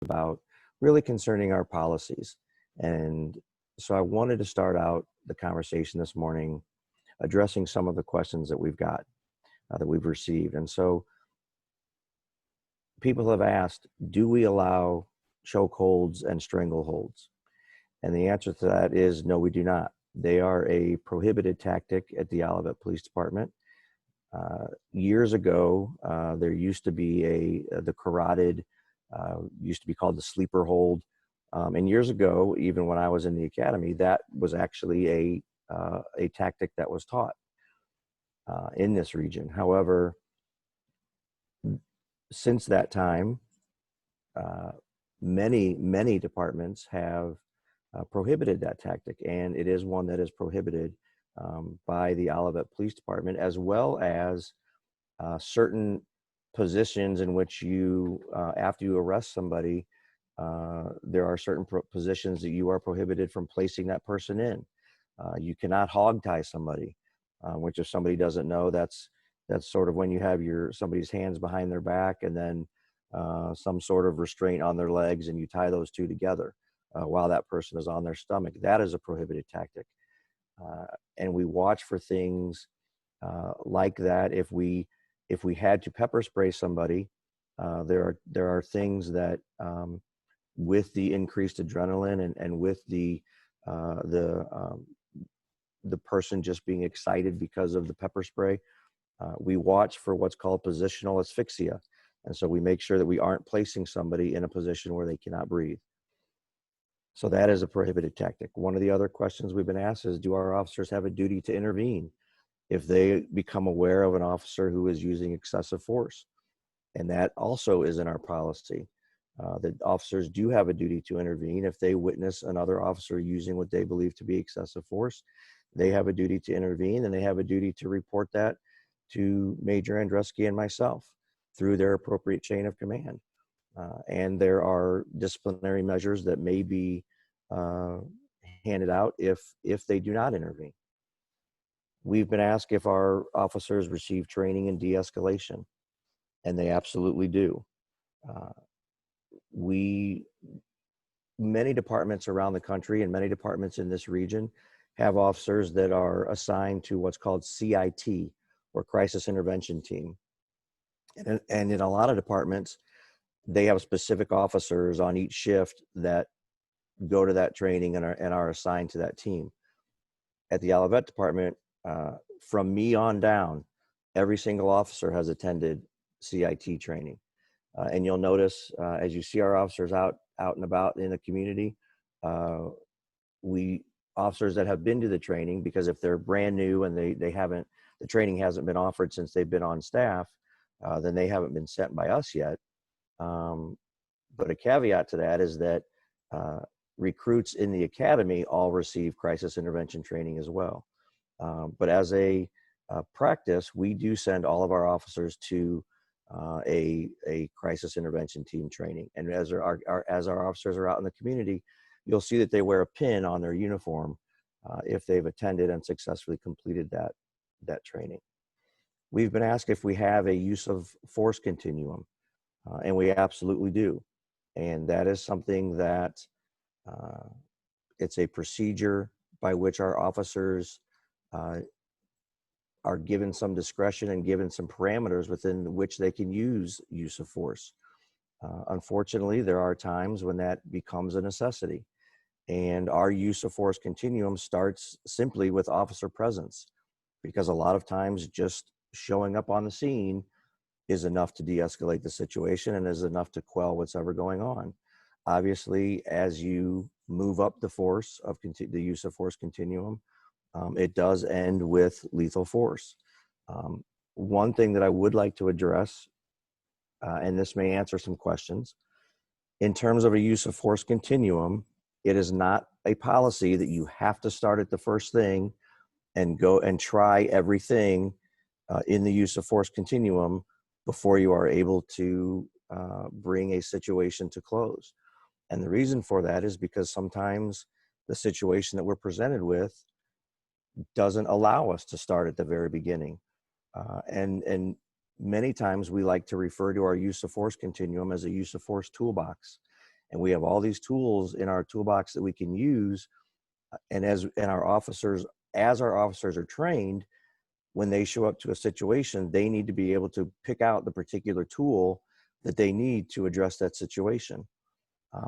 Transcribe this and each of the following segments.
about really concerning our policies. And so I wanted to start out the conversation this morning addressing some of the questions that we've got, that we've received. And so people have asked, do we allow chokeholds and strangleholds? And the answer to that is no, we do not. They are a prohibited tactic at the Olivet Police Department. Years ago, there used to be the carotid, used to be called the sleeper hold. And years ago, even when I was in the academy, that was actually a tactic that was taught in this region. However, since that time, many departments have prohibited that tactic, and it is one that is prohibited by the Olivet Police Department, as well as certain positions in which you, after you arrest somebody, there are certain positions that you are prohibited from placing that person in. You cannot hog tie somebody, which if somebody doesn't know, that's sort of when you have somebody's hands behind their back and then some sort of restraint on their legs, and you tie those two together while that person is on their stomach. That is a prohibited tactic. And we watch for things like that. If we had to pepper spray somebody, there are things that with the increased adrenaline and with the person just being excited because of the pepper spray, we watch for what's called positional asphyxia. And so we make sure that we aren't placing somebody in a position where they cannot breathe. So that is a prohibited tactic. One of the other questions we've been asked is, do our officers have a duty to intervene if they become aware of an officer who is using excessive force? And that also is in our policy. That officers do have a duty to intervene if they witness another officer using what they believe to be excessive force. They have a duty to intervene, and they have a duty to report that to Major Andruski and myself through their appropriate chain of command. And there are disciplinary measures that may be handed out if they do not intervene. We've been asked if our officers receive training in de-escalation, and they absolutely do. Many departments around the country and many departments in this region have officers that are assigned to what's called CIT, or Crisis Intervention Team. And in a lot of departments, they have specific officers on each shift that go to that training and are assigned to that team. At the Olivet Department, from me on down, every single officer has attended CIT training. And you'll notice as you see our officers out and about in the community, officers that have been to the training, because if they're brand new and the training hasn't been offered since they've been on staff, then they haven't been sent by us yet. But a caveat to that is that recruits in the academy all receive crisis intervention training as well. But as a practice, we do send all of our officers to a crisis intervention team training. And as our officers are out in the community, you'll see that they wear a pin on their uniform if they've attended and successfully completed that training. We've been asked if we have a use of force continuum, and we absolutely do. And that is something that it's a procedure by which our officers are given some discretion and given some parameters within which they can use of force. Unfortunately, there are times when that becomes a necessity. And our use of force continuum starts simply with officer presence, because a lot of times just showing up on the scene is enough to de-escalate the situation and is enough to quell what's ever going on. Obviously, as you move up the force of the use of force continuum, it does end with lethal force. One thing that I would like to address, and this may answer some questions, in terms of a use of force continuum, it is not a policy that you have to start at the first thing and go and try everything in the use of force continuum before you are able to bring a situation to close. And the reason for that is because sometimes the situation that we're presented with doesn't allow us to start at the very beginning. And many times we like to refer to our use of force continuum as a use of force toolbox. And we have all these tools in our toolbox that we can use. And our officers, as our officers are trained, when they show up to a situation, they need to be able to pick out the particular tool that they need to address that situation.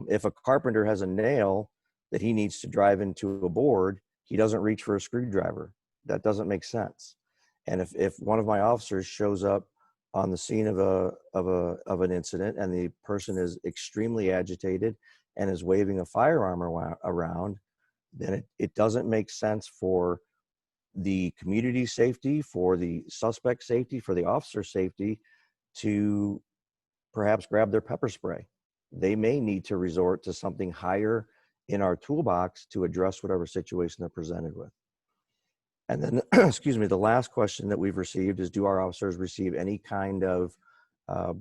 If a carpenter has a nail that he needs to drive into a board, he doesn't reach for a screwdriver. That doesn't make sense. And if one of my officers shows up on the scene of an incident and the person is extremely agitated and is waving a firearm around, then it doesn't make sense for the community safety, for the suspect safety, for the officer safety to perhaps grab their pepper spray. They may need to resort to something higher in our toolbox to address whatever situation they're presented with. And then, excuse me, the last question that we've received is, do our officers receive any kind of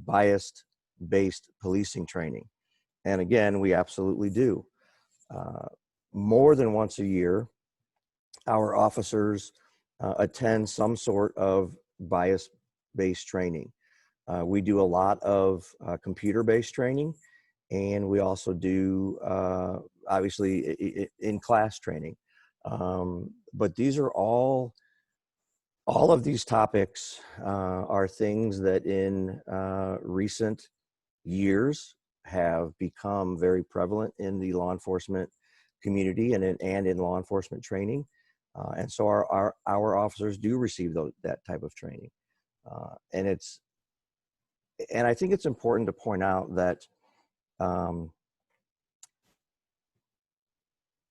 bias-based policing training? And again, we absolutely do. More than once a year, our officers attend some sort of bias-based training. We do a lot of computer-based training, and we also do, obviously, in-class training. But these are all of these topics are things that in recent years have become very prevalent in the law enforcement community and in law enforcement training. And so our officers do receive that type of training. And I think it's important to point out that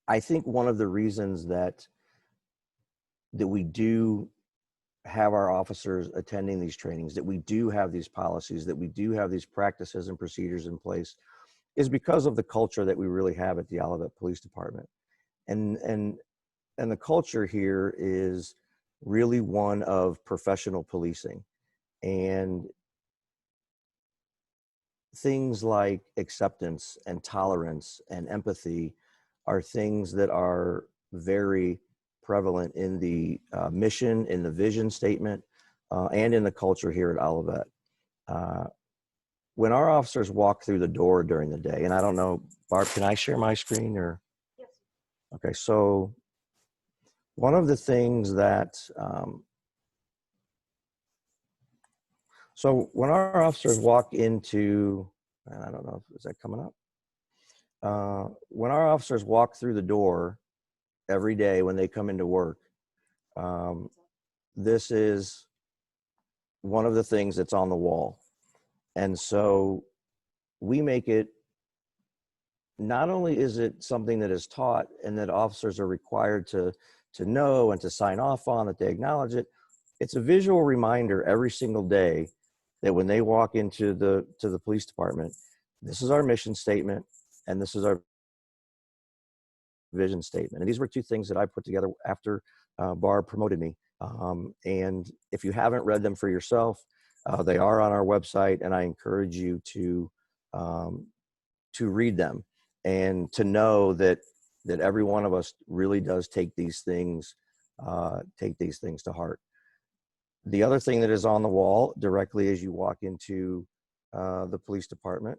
I think one of the reasons that we do have our officers attending these trainings, that we do have these policies, that we do have these practices and procedures in place, is because of the culture that we really have at the Olivet Police Department. And the culture here is really one of professional policing. And things like acceptance and tolerance and empathy are things that are very prevalent in the mission, in the vision statement, and in the culture here at Olivet. When our officers walk through the door during the day, and I don't know, Barb, can I share my screen or? Yes. Okay, so one of the things that, so when our officers walk into, and I don't know, is that coming up? When our officers walk through the door every day when they come into work, this is one of the things that's on the wall. And so we make it, not only is it something that is taught and that officers are required to know and to sign off on, that they acknowledge it, it's a visual reminder every single day that when they walk into the police department, this is our mission statement and this is our vision statement. And these were two things that I put together after Barb promoted me. And if you haven't read them for yourself, they are on our website, and I encourage you to read them and to know that every one of us really does take these things to heart. The other thing that is on the wall directly as you walk into the police department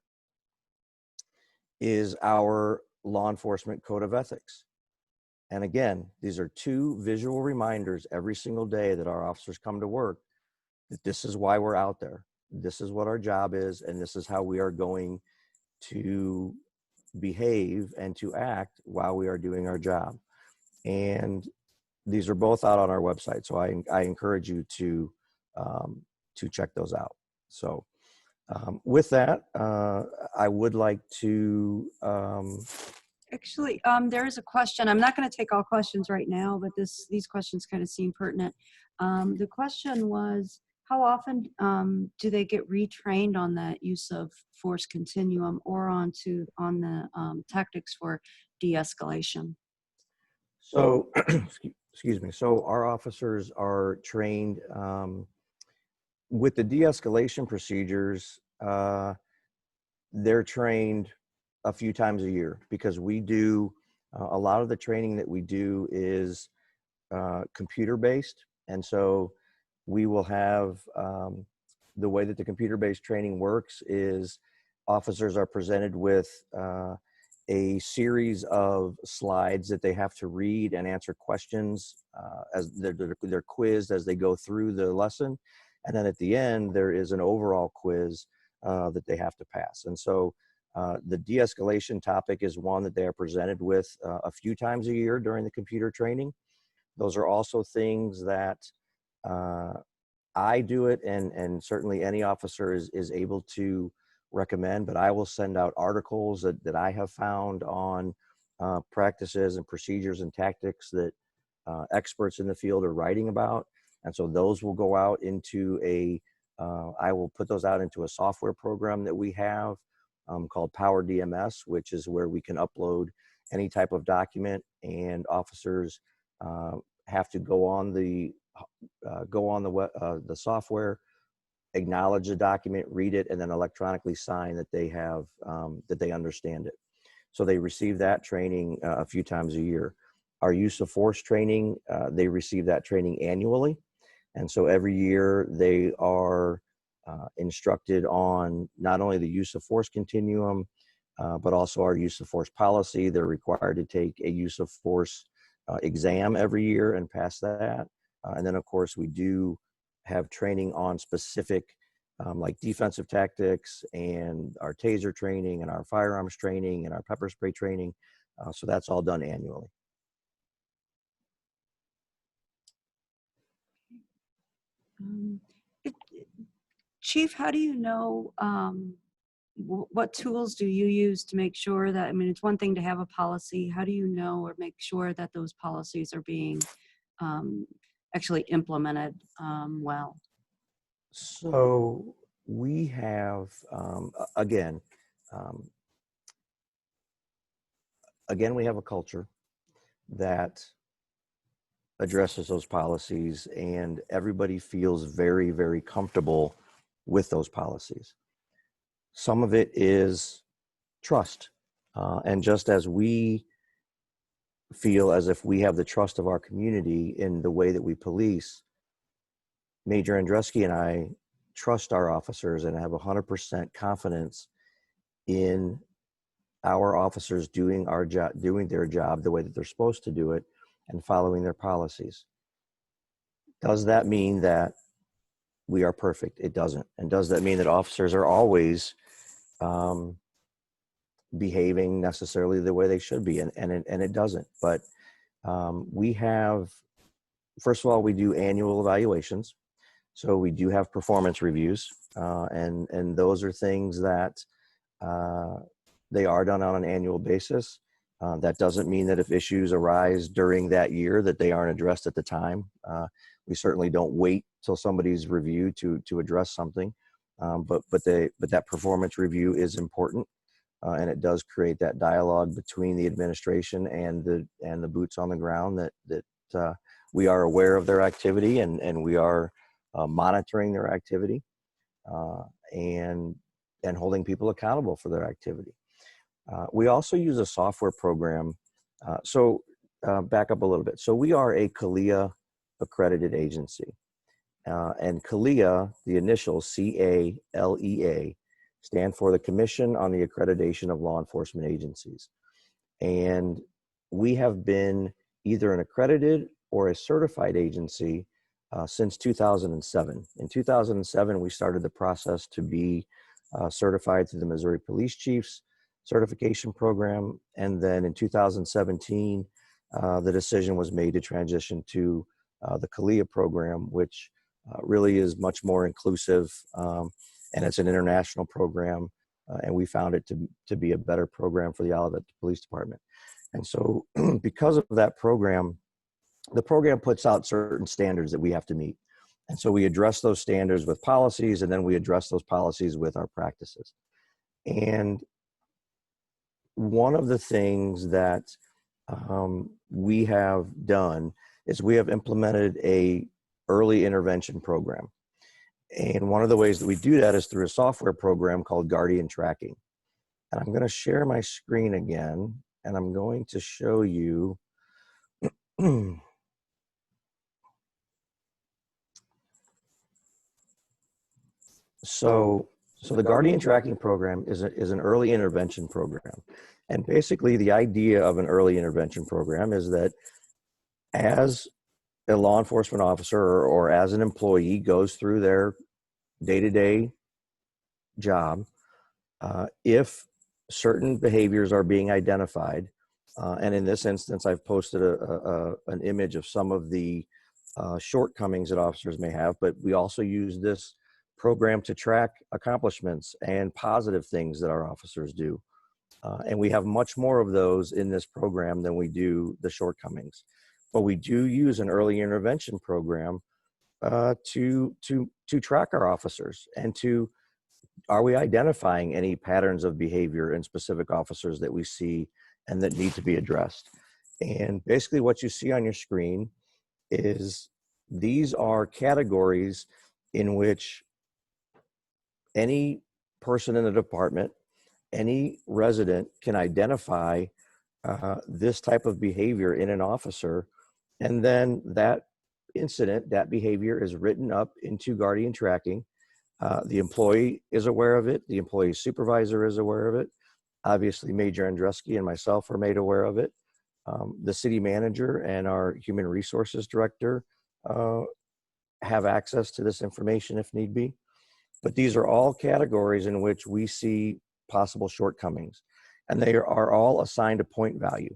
is our law enforcement code of ethics. And again, these are two visual reminders every single day that our officers come to work, that this is why we're out there. This is what our job is, and this is how we are going to behave and to act while we are doing our job. And these are both out on our website, so I encourage you to check those out. So with that, I would like to Actually, there is a question. I'm not going to take all questions right now, but these questions kind of seem pertinent. The question was, how often do they get retrained on that use of force continuum or on the tactics for de-escalation? So, excuse me. So our officers are trained with the de-escalation procedures. They're trained a few times a year, because we do a lot of the training that we do is computer based. And so we will have the way that the computer based training works is officers are presented with a series of slides that they have to read and answer questions as they're quizzed as they go through the lesson. And then at the end, there is an overall quiz that they have to pass. And so the de-escalation topic is one that they are presented with a few times a year during the computer training. Those are also things that I do it, and certainly any officer is able to recommend, but I will send out articles that I have found on practices and procedures and tactics that experts in the field are writing about. And so those will go out into I will put those out into a software program that we have called Power DMS, which is where we can upload any type of document, and officers have to go on the software, acknowledge the document, read it, and then electronically sign that they have that they understand it. So they receive that training a few times a year. Our use of force training, they receive that training annually, and so every year they are instructed on not only the use of force continuum, but also our use of force policy. They're required to take a use of force exam every year and pass that. And then, of course, we do have training on specific like defensive tactics, and our taser training, and our firearms training, and our pepper spray training. So that's all done annually. Chief, how do you know what tools do you use to make sure that, I mean, it's one thing to have a policy. How do you know or make sure that those policies are being actually implemented well? So we have, again, we have a culture that addresses those policies, and everybody feels very, very comfortable with those policies. Some of it is trust. And just as we feel as if we have the trust of our community in the way that we police, Major Andreski and I trust our officers and have 100% confidence in our officers doing their job the way that they're supposed to do it and following their policies. Does that mean that we are perfect? It doesn't. And does that mean that officers are always behaving necessarily the way they should be? And it doesn't. But we have, first of all, we do annual evaluations. So we do have performance reviews, and those are things that they are done on an annual basis. That doesn't mean that if issues arise during that year that they aren't addressed at the time. We certainly don't wait till somebody's reviewed to address something, but that performance review is important, and it does create that dialogue between the administration and the boots on the ground that we are aware of their activity, and we are monitoring their activity, and holding people accountable for their activity. We also use a software program. Back up a little bit. So we are a CALEA accredited agency. And CALEA, the initials CALEA, stand for the Commission on the Accreditation of Law Enforcement Agencies. And we have been either an accredited or a certified agency since 2007. In 2007, we started the process to be certified through the Missouri Police Chiefs certification program. And then in 2017, the decision was made to transition to the CALEA program, which really is much more inclusive, and it's an international program, and we found it to be a better program for the Olivet Police Department. And so because of that program, the program puts out certain standards that we have to meet. And so we address those standards with policies, and then we address those policies with our practices. And one of the things that we have done is we have implemented a early intervention program. And one of the ways that we do that is through a software program called Guardian Tracking. And I'm going to share my screen again, and I'm going to show you so So the Guardian Tracking Program is an early intervention program. And basically the idea of an early intervention program is that as a law enforcement officer or as an employee goes through their day-to-day job, if certain behaviors are being identified, and in this instance, I've posted an image of some of the shortcomings that officers may have, but we also use this program to track accomplishments and positive things that our officers do. And we have much more of those in this program than we do the shortcomings. But we do use an early intervention program to track our officers and are we identifying any patterns of behavior in specific officers that we see and that need to be addressed. And basically what you see on your screen is these are categories in which any person in the department, any resident can identify this type of behavior in an officer, and then that incident, that behavior is written up into Guardian Tracking. The employee is aware of it. The employee supervisor is aware of it. Obviously, Major Andreski and myself are made aware of it. The city manager and our human resources director have access to this information if need be. But these are all categories in which we see possible shortcomings, and they are all assigned a point value.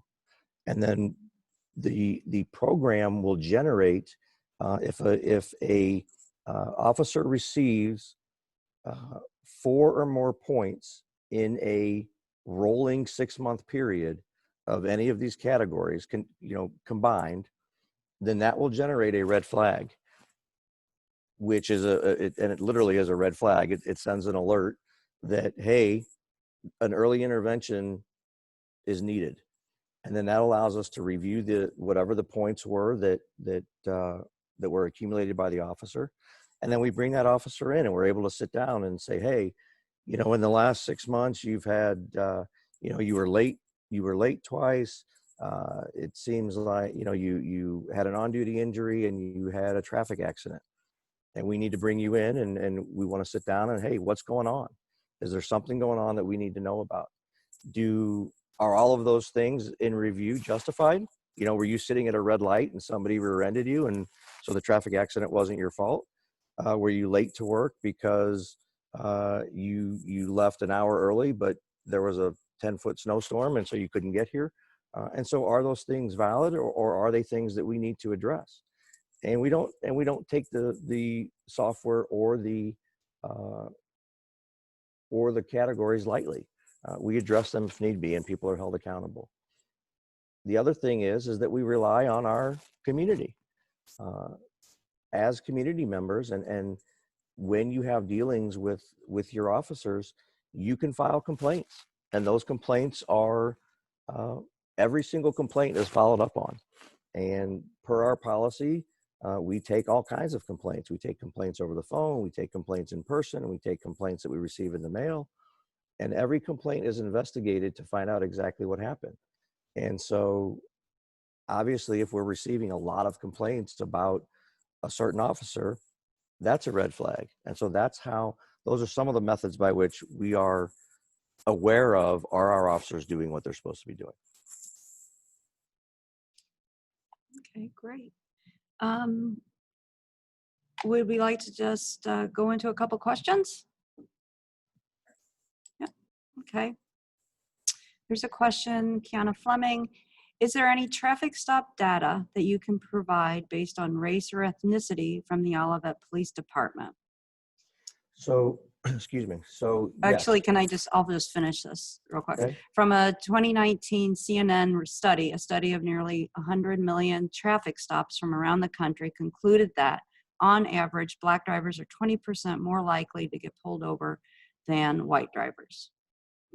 And then the program will generate if a officer receives 4 or more points in a rolling 6-month period of any of these categories combined, then that will generate a red flag, which is and it literally is a red flag. It sends an alert that, hey, an early intervention is needed. And then that allows us to review whatever the points were that were accumulated by the officer. And then we bring that officer in and we're able to sit down and say, hey, in the last 6 months, you've had, you were late twice. It seems like, you had an on-duty injury and you had a traffic accident. And we need to bring you in and we want to sit down and, hey, what's going on? Is there something going on that we need to know about? Are all of those things in review justified? Were you sitting at a red light and somebody rear-ended you and so the traffic accident wasn't your fault? Were you late to work because you left an hour early, but there was a 10-foot snowstorm and so you couldn't get here? And so are those things valid or are they things that we need to address? And we don't take the software or the categories lightly. We address them if need be, and people are held accountable. The other thing is that we rely on our community as community members, and when you have dealings with your officers, you can file complaints, and those complaints are every single complaint is followed up on. And per our policy, we take all kinds of complaints. We take complaints over the phone, we take complaints in person, and we take complaints that we receive in the mail. And every complaint is investigated to find out exactly what happened. And so obviously, if we're receiving a lot of complaints about a certain officer, that's a red flag. And so those are some of the methods by which we are aware of, are our officers doing what they're supposed to be doing? Okay, great. Would we like to just go into a couple questions? Yeah, okay. Here's a question, Kiana Fleming. Is there any traffic stop data that you can provide based on race or ethnicity from the Olivet Police Department? So, excuse me. So actually, yes. I'll just finish this real quick. Okay. From a 2019 CNN study, a study of nearly 100 million traffic stops from around the country concluded that on average, Black drivers are 20% more likely to get pulled over than white drivers.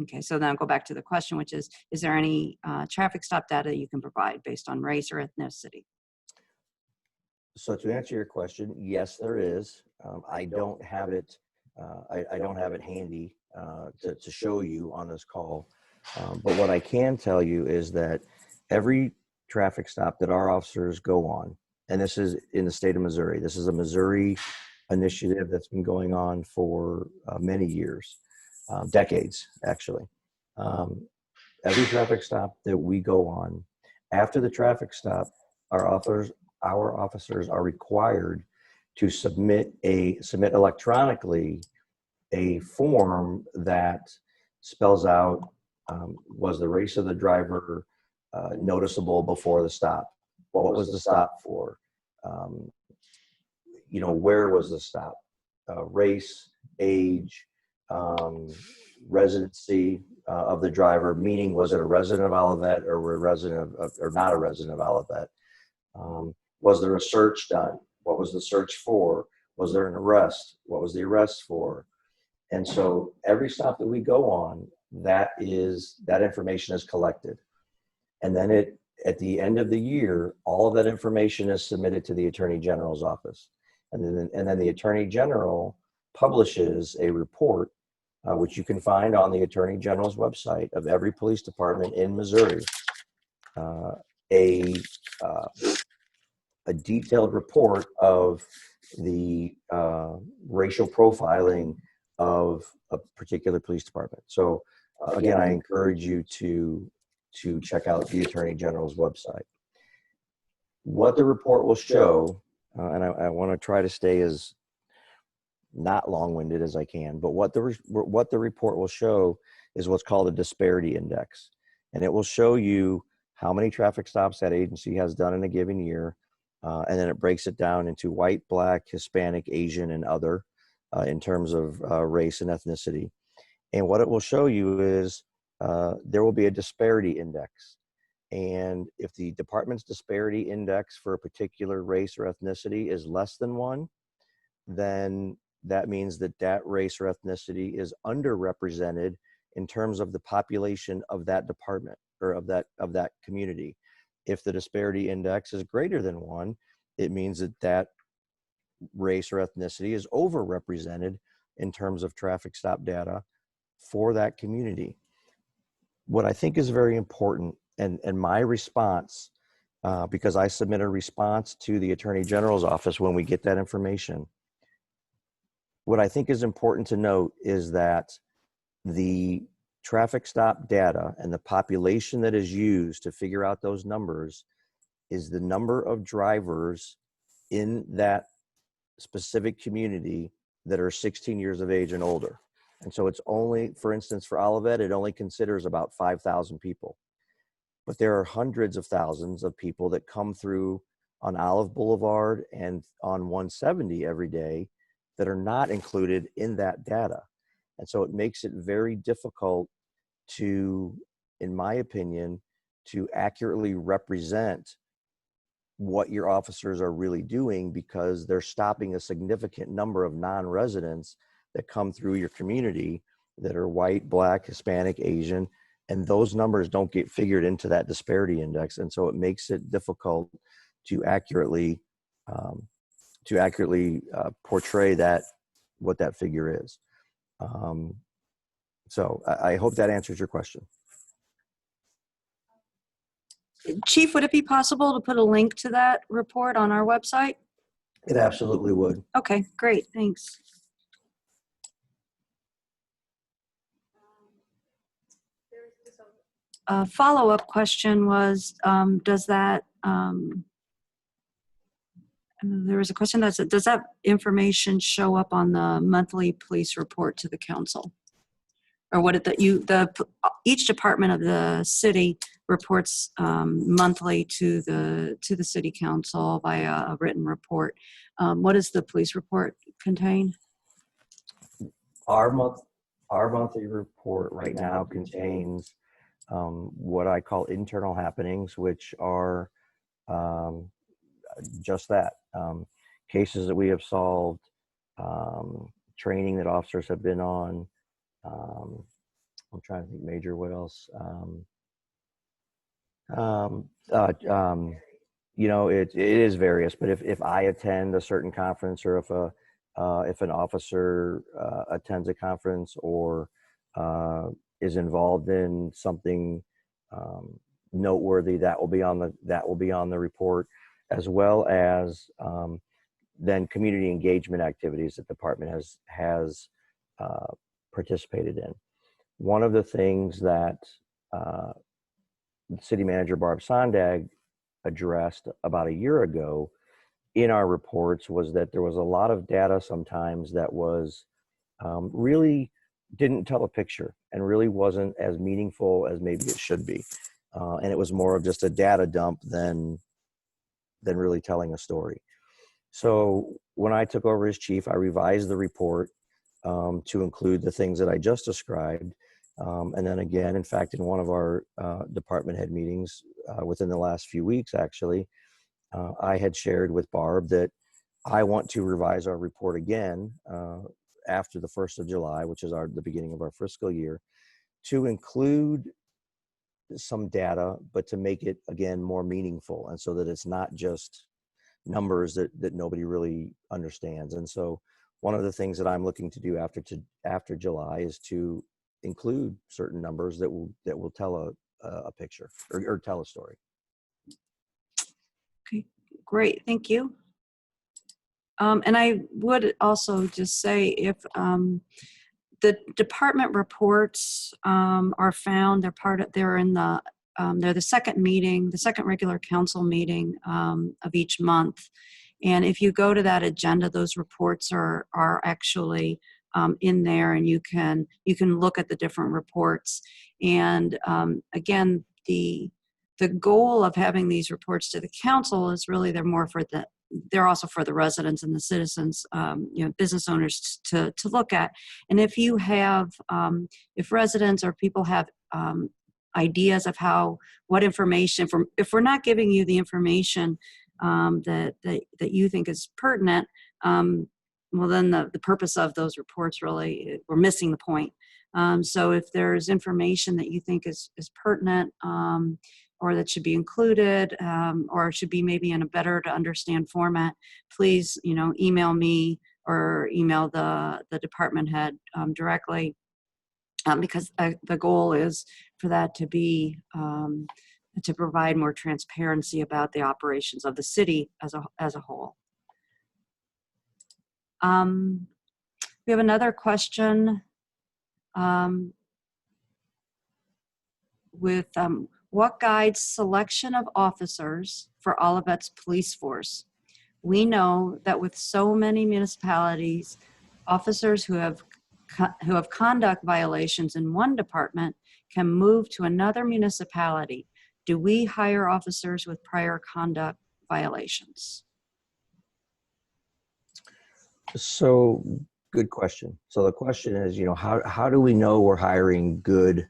Okay, so then I'll go back to the question, which is there any traffic stop data you can provide based on race or ethnicity? So to answer your question, yes, there is. I don't have it. I don't have it handy to show you on this call. But what I can tell you is that every traffic stop that our officers go on, and this is in the state of Missouri, this is a Missouri initiative that's been going on for many years, decades, actually. Every traffic stop that we go on, after the traffic stop, our officers are required to submit electronically a form that spells out, was the race of the driver noticeable before the stop? What was the stop for? Where was the stop? Race, age, residency of the driver, meaning was it a resident of Olivet or a resident or not a resident of Olivet? Was there a search done? What was the search for? Was there an arrest? What was the arrest for? And so every stop that we go on, that information is collected. And then at the end of the year, all of that information is submitted to the Attorney General's office. And then the Attorney General publishes a report, which you can find on the Attorney General's website of every police department in Missouri, a detailed report of the racial profiling of a particular police department. So again, I encourage you to check out the Attorney General's website. What the report will show, and I want to try to stay as not long-winded as I can, but what the report will show is what's called a disparity index. And it will show you how many traffic stops that agency has done in a given year. And then it breaks it down into white, black, Hispanic, Asian, and other in terms of race and ethnicity. And what it will show you is there will be a disparity index. And if the department's disparity index for a particular race or ethnicity is less than 1, then that means that race or ethnicity is underrepresented in terms of the population of that department or of that community. If the disparity index is greater than 1, it means that race or ethnicity is overrepresented in terms of traffic stop data for that community. What I think is very important, and my response, because I submit a response to the Attorney General's office when we get that information, what I think is important to note is that the traffic stop data and the population that is used to figure out those numbers is the number of drivers in that specific community that are 16 years of age and older. And so it's only, for instance, for Olivet, it only considers about 5,000 people. But there are hundreds of thousands of people that come through on Olive Boulevard and on 170 every day that are not included in that data. And so it makes it very difficult to, in my opinion, to accurately represent what your officers are really doing, because they're stopping a significant number of non-residents that come through your community that are white, black, Hispanic, Asian, and those numbers don't get figured into that disparity index. And so it makes it difficult to accurately portray what that figure is. So I hope that answers your question. Chief, would it be possible to put a link to that report on our website? It absolutely would. Okay, great, thanks. A follow-up question was, there was a question that said, does that information show up on the monthly police report to the council? Or what each department of the city reports monthly to the city council via a written report. What does the police report contain? Our monthly report right now contains what I call internal happenings, which are just that. Cases that we have solved, training that officers have been on. I'm trying to think major, what else? It is various, but if I attend a certain conference, or if an officer attends a conference or is involved in something noteworthy, that will be on the report, as well as then community engagement activities that the department has participated in. One of the things that City Manager Barb Sondag addressed about a year ago in our reports was that there was a lot of data sometimes that was really didn't tell a picture and really wasn't as meaningful as maybe it should be. And it was more of just a data dump than really telling a story. So when I took over as chief, I revised the report to include the things that I just described. And then again, in fact, in one of our department head meetings within the last few weeks, actually, I had shared with Barb that I want to revise our report again after the 1st of July, which is the beginning of our fiscal year, to include some data, but to make it, again, more meaningful. And so that it's not just numbers that nobody really understands. And so one of the things that I'm looking to do after July is to include certain numbers that will tell a picture or tell a story. Okay, great, thank you. And I would also just say if the department reports are found, they're in the they're the second regular council meeting of each month. And if you go to that agenda, those reports are actually in there, and you can look at the different reports. And again, the goal of having these reports to the council is really they're also for the residents and the citizens, business owners to look at. And if you have, if residents or people have ideas of what information, if we're not giving you the information that you think is pertinent, well, then the purpose of those reports really, we're missing the point. So if there's information that you think is pertinent, or that should be included, or should be maybe in a better to understand format, please, email me or email the department head directly, because the goal is for that to be to provide more transparency about the operations of the city as a whole. We have another question with what guides selection of officers for Olivet's police force? We know that with so many municipalities, officers who have conduct violations in one department can move to another municipality. Do we hire officers with prior conduct violations? So good question. So the question is, how do we know we're hiring good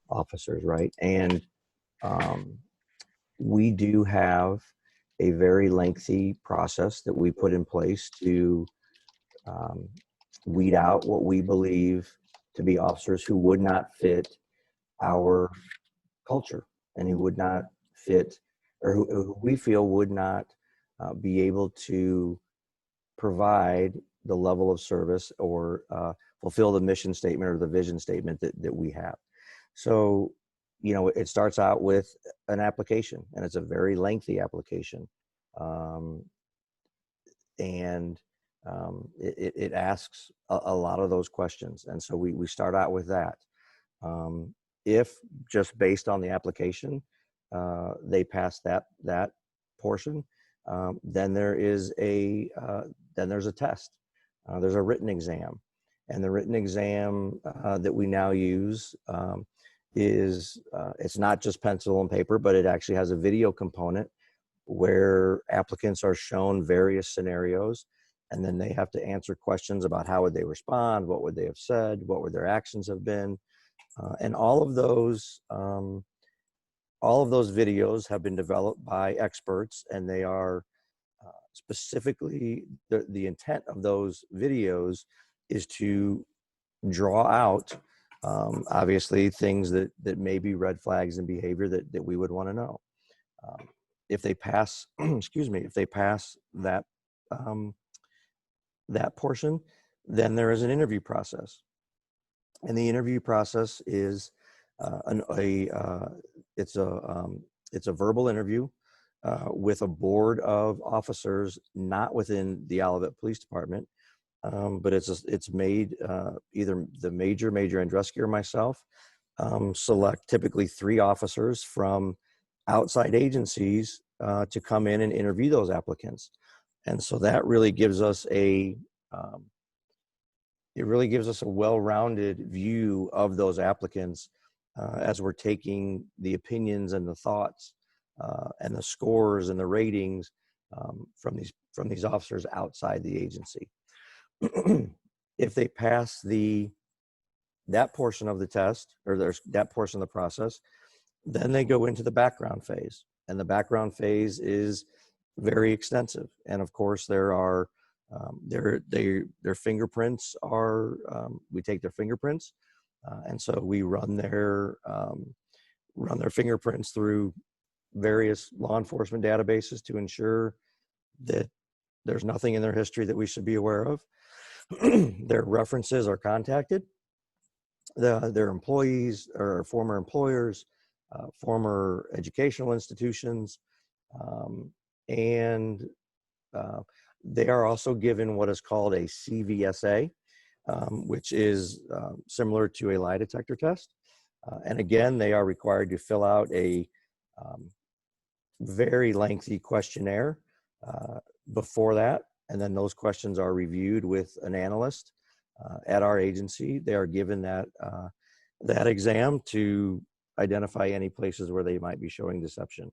officers, right? And we do have a very lengthy process that we put in place to weed out what we believe to be officers who would not fit our culture and who would not fit, or who we feel would not be able to provide the level of service or fulfill the mission statement or the vision statement that we have. So, it starts out with an application, and it's a very lengthy application. It asks a lot of those questions. And so we start out with that. If just based on the application, they pass that portion, then there's a test. There's a written exam, and the written exam that we now use is it's not just pencil and paper, but it actually has a video component where applicants are shown various scenarios, and then they have to answer questions about how would they respond, what would they have said, what would their actions have been, and all of those videos have been developed by experts, and they are specifically the intent of those videos is to draw out obviously things that may be red flags in behavior that we would want to know. If they pass, if they pass that portion, then there is an interview process, and the interview process is it's a verbal interview with a board of officers, not within the Olivet Police Department, but it's made either the major Andreski or myself select typically 3 officers from outside agencies to come in and interview those applicants. And so that really gives us it really gives us a well-rounded view of those applicants as we're taking the opinions and the thoughts and the scores and the ratings from these officers outside the agency. If they pass that portion of the test, or that portion of the process, then they go into the background phase, and the background phase is very extensive. And of course, there are their fingerprints are we take their fingerprints, and so we run their fingerprints through various law enforcement databases to ensure that there's nothing in their history that we should be aware of. Their references are contacted. Their employees or former employers, former educational institutions, and they are also given what is called a CVSA, which is similar to a lie detector test. And again, they are required to fill out a very lengthy questionnaire before that. And then those questions are reviewed with an analyst at our agency. They are given that exam to identify any places where they might be showing deception.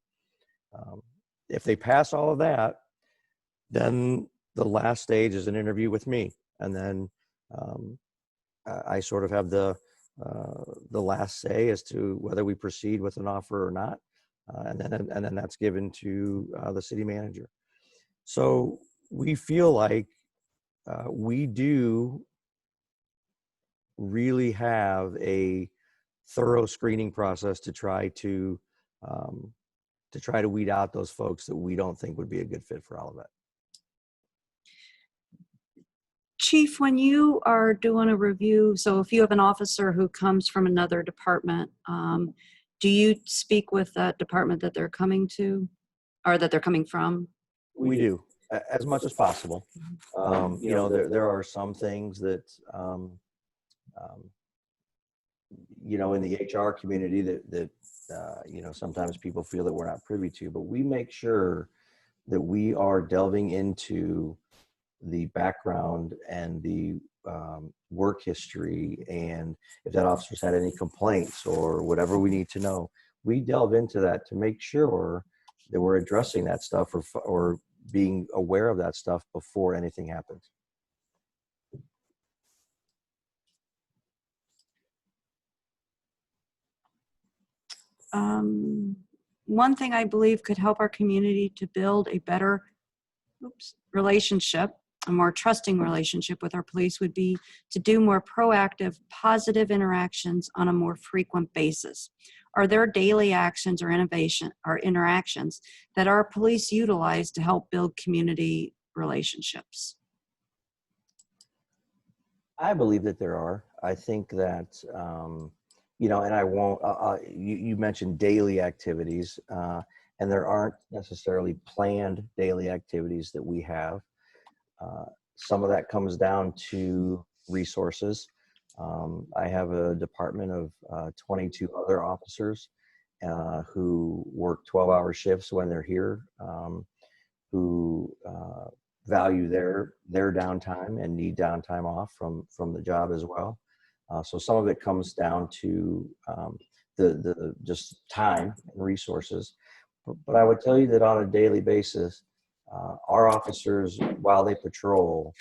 If they pass all of that, then the last stage is an interview with me, and then I sort of have the last say as to whether we proceed with an offer or not, and then that's given to the city manager. So we feel like we do really have a thorough screening process to try to weed out those folks that we don't think would be a good fit for Olivet. Chief, when you are doing a review, so if you have an officer who comes from another department, do you speak with that department that they're coming to, or that they're coming from? We do, as much as possible. There are some things that, in the HR community that sometimes people feel that we're not privy to, but we make sure that we are delving into the background and the work history, and if that officer's had any complaints or whatever we need to know, we delve into that to make sure that we're addressing that stuff or being aware of that stuff before anything happens. One thing I believe could help our community to build a better relationship, a more trusting relationship with our police, would be to do more proactive, positive interactions on a more frequent basis. Are there daily actions or interactions that our police utilize to help build community relationships? I believe that there are. I think that, and I won't, you mentioned daily activities, and there aren't necessarily planned daily activities that we have. Some of that comes down to resources. I have a department of 22 other officers who work 12-hour shifts when they're here, who value their downtime and need downtime off from the job as well. So some of it comes down to the just time and resources. But I would tell you that on a daily basis, our officers, while they patrol,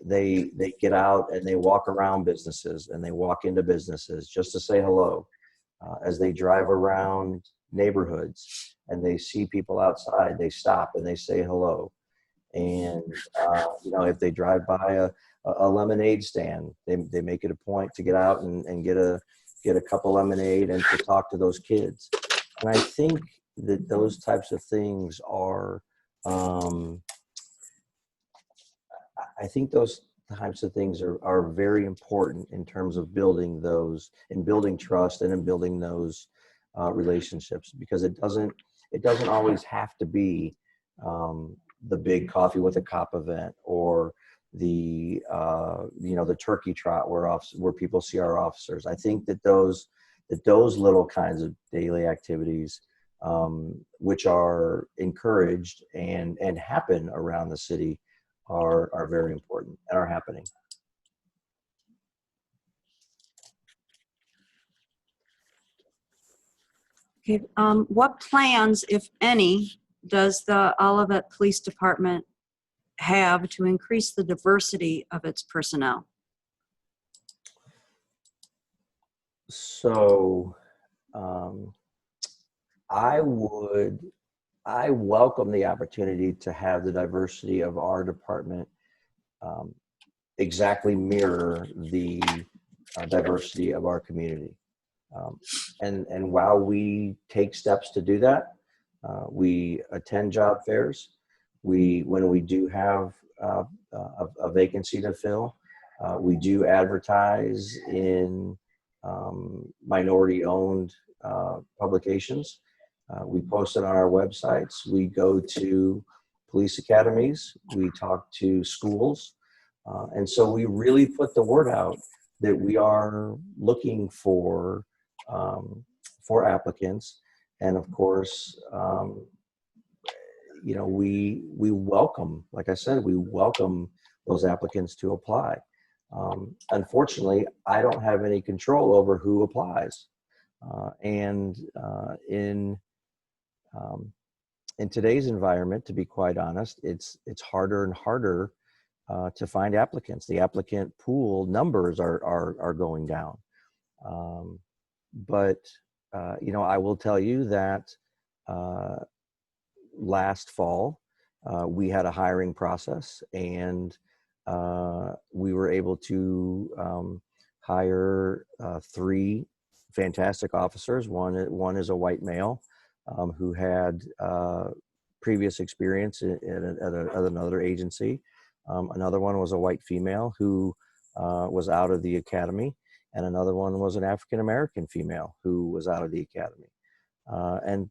they get out and they walk around businesses and they walk into businesses just to say hello. As they drive around neighborhoods and they see people outside, they stop and they say hello. And if they drive by a lemonade stand, they make it a point to get out and get a cup of lemonade and to talk to those kids. And I think that those types of things are very important in terms of building those and building trust and in building those relationships, because it It doesn't always have to be the big coffee with a cop event, or the the turkey trot where people see our officers. I think that those little kinds of daily activities, which are encouraged and happen around the city, are very important and are happening. Okay, what plans, if any, does the Olivet Police Department have to increase the diversity of its personnel? So um, I would I welcome the opportunity to have the diversity of our department um, exactly mirror the diversity of our community. Um, and while we take steps to do that, we attend job fairs. When we do have a vacancy to fill, we do advertise in minority-owned publications. We post it on our websites. We go to police academies. We talk to schools. And so we really put the word out that we are looking for applicants. And of course, we welcome, like I said, we welcome those applicants to apply. Unfortunately, I don't have any control over who applies. And in today's environment, to be quite honest, it's harder and harder to find applicants. The applicant pool numbers are going down. But I will tell you that last fall we had a hiring process, and we were able to hire 3 fantastic officers. One is a white male who had previous experience at another agency. Another one was a white female who was out of the academy, and another one was an African American female who was out of the academy. And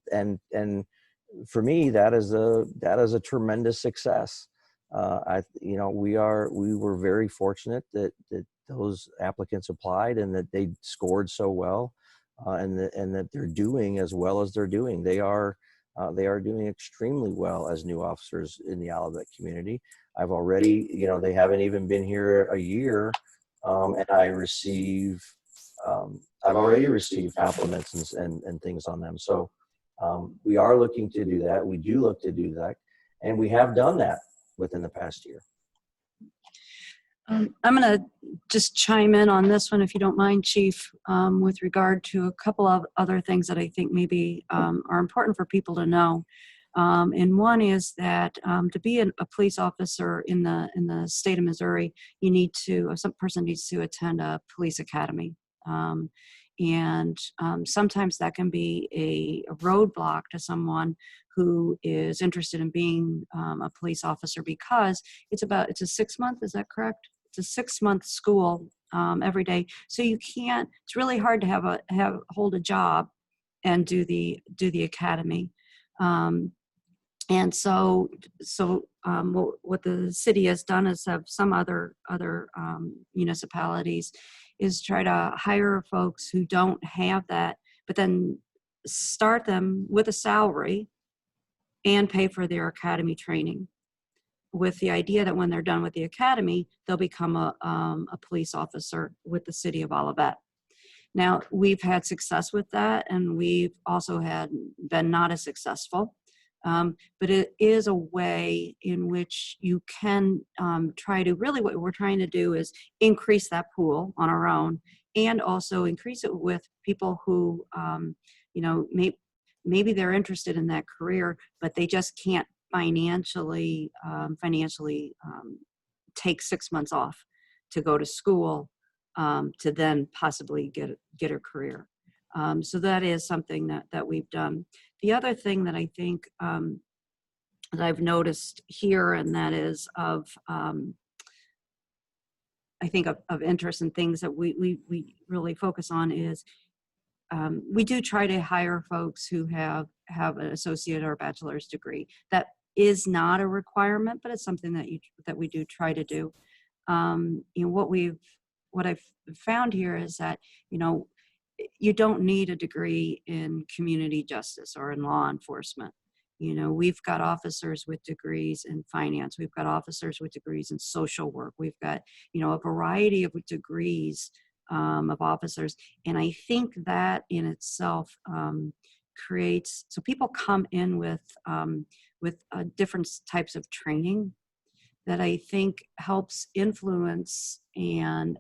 for me, that is a tremendous success. We were very fortunate that those applicants applied and that they scored so well, and that they're doing as well as they're doing. They are doing extremely well as new officers in the Olivet community. I've already, they haven't even been here a year, and I've already received compliments and things on them. So we are looking to do that. We do look to do that, and we have done that within the past year. I'm going to just chime in on this one, if you don't mind, Chief, with regard to a couple of other things that I think maybe are important for people to know. And one is that to be a police officer in the state of Missouri, some person needs to attend a police academy. And sometimes that can be a roadblock to someone who is interested in being a police officer, because it's a 6-month, is that correct? It's a 6-month school every day. So it's really hard to hold a job and do the academy. And so what the city has done is have some other municipalities is try to hire folks who don't have that, but then start them with a salary and pay for their academy training, with the idea that when they're done with the academy, they'll become a police officer with the city of Olivet. Now, we've had success with that, and we've also been not as successful. But it is a way in which you can try to, really what we're trying to do is increase that pool on our own, and also increase it with people who, maybe they're interested in that career, but they just can't financially take 6 months off to go to school to then possibly get a career. So that is something that we've done. The other thing that I think that I've noticed here, and that is of interest and things that we really focus on, is we do try to hire folks who have an associate or bachelor's degree. That is not a requirement, but it's something that we do try to do. What I've found here is that, you know, you don't need a degree in community justice or in law enforcement. You know, we've got officers with degrees in finance. We've got officers with degrees in social work. We've got, you know, a variety of degrees of officers. And I think that in itself creates, so people come in with different types of training that I think helps influence and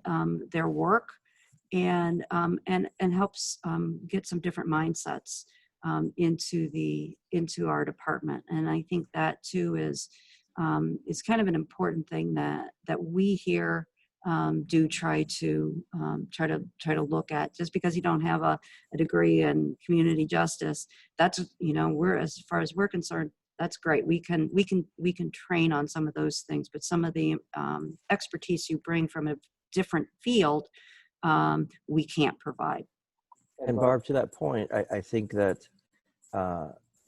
their work and helps get some different mindsets into our department. And I think that too is kind of an important thing that we here do try to look at. Just because you don't have a degree in community justice, that's, you know, as far as we're concerned, that's great. We can train on some of those things, but some of the expertise you bring from a different field, we can't provide. And Barb, to that point, I think that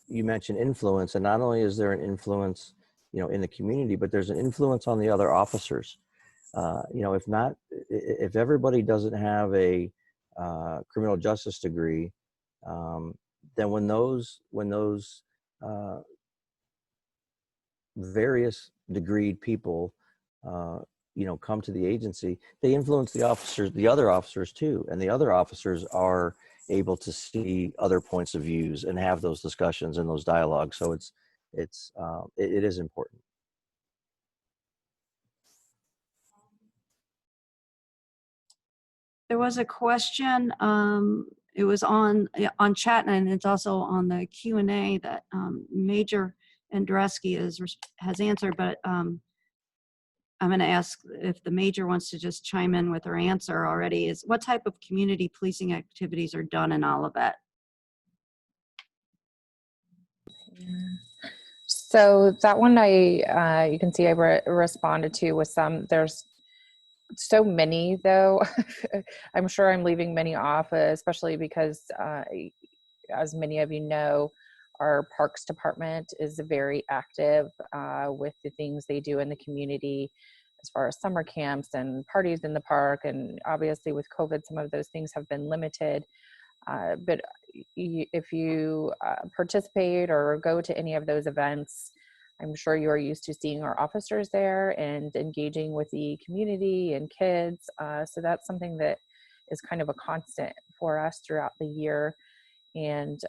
you mentioned influence, and not only is there an influence, you know, in the community, but there's an influence on the other officers. You know, if everybody doesn't have a criminal justice degree, then when those various degreed people, you know, come to the agency, they influence the other officers too, and the other officers are able to see other points of views and have those discussions and those dialogues. So it is important. There was a question. It was on chat, and it's also on the Q&A that Major Andreski has answered, but I'm going to ask if the Major wants to just chime in with her answer already. Is what type of community policing activities are done in Olivet? So that one you can see I responded to with some. There's so many though. I'm sure I'm leaving many off, especially because as many of you know, our Parks Department is very active with the things they do in the community as far as summer camps and parties in the park. And obviously with COVID, some of those things have been limited. But if you participate or go to any of those events, I'm sure you are used to seeing our officers there and engaging with the community and kids. So that's something that is kind of a constant for us throughout the year. And,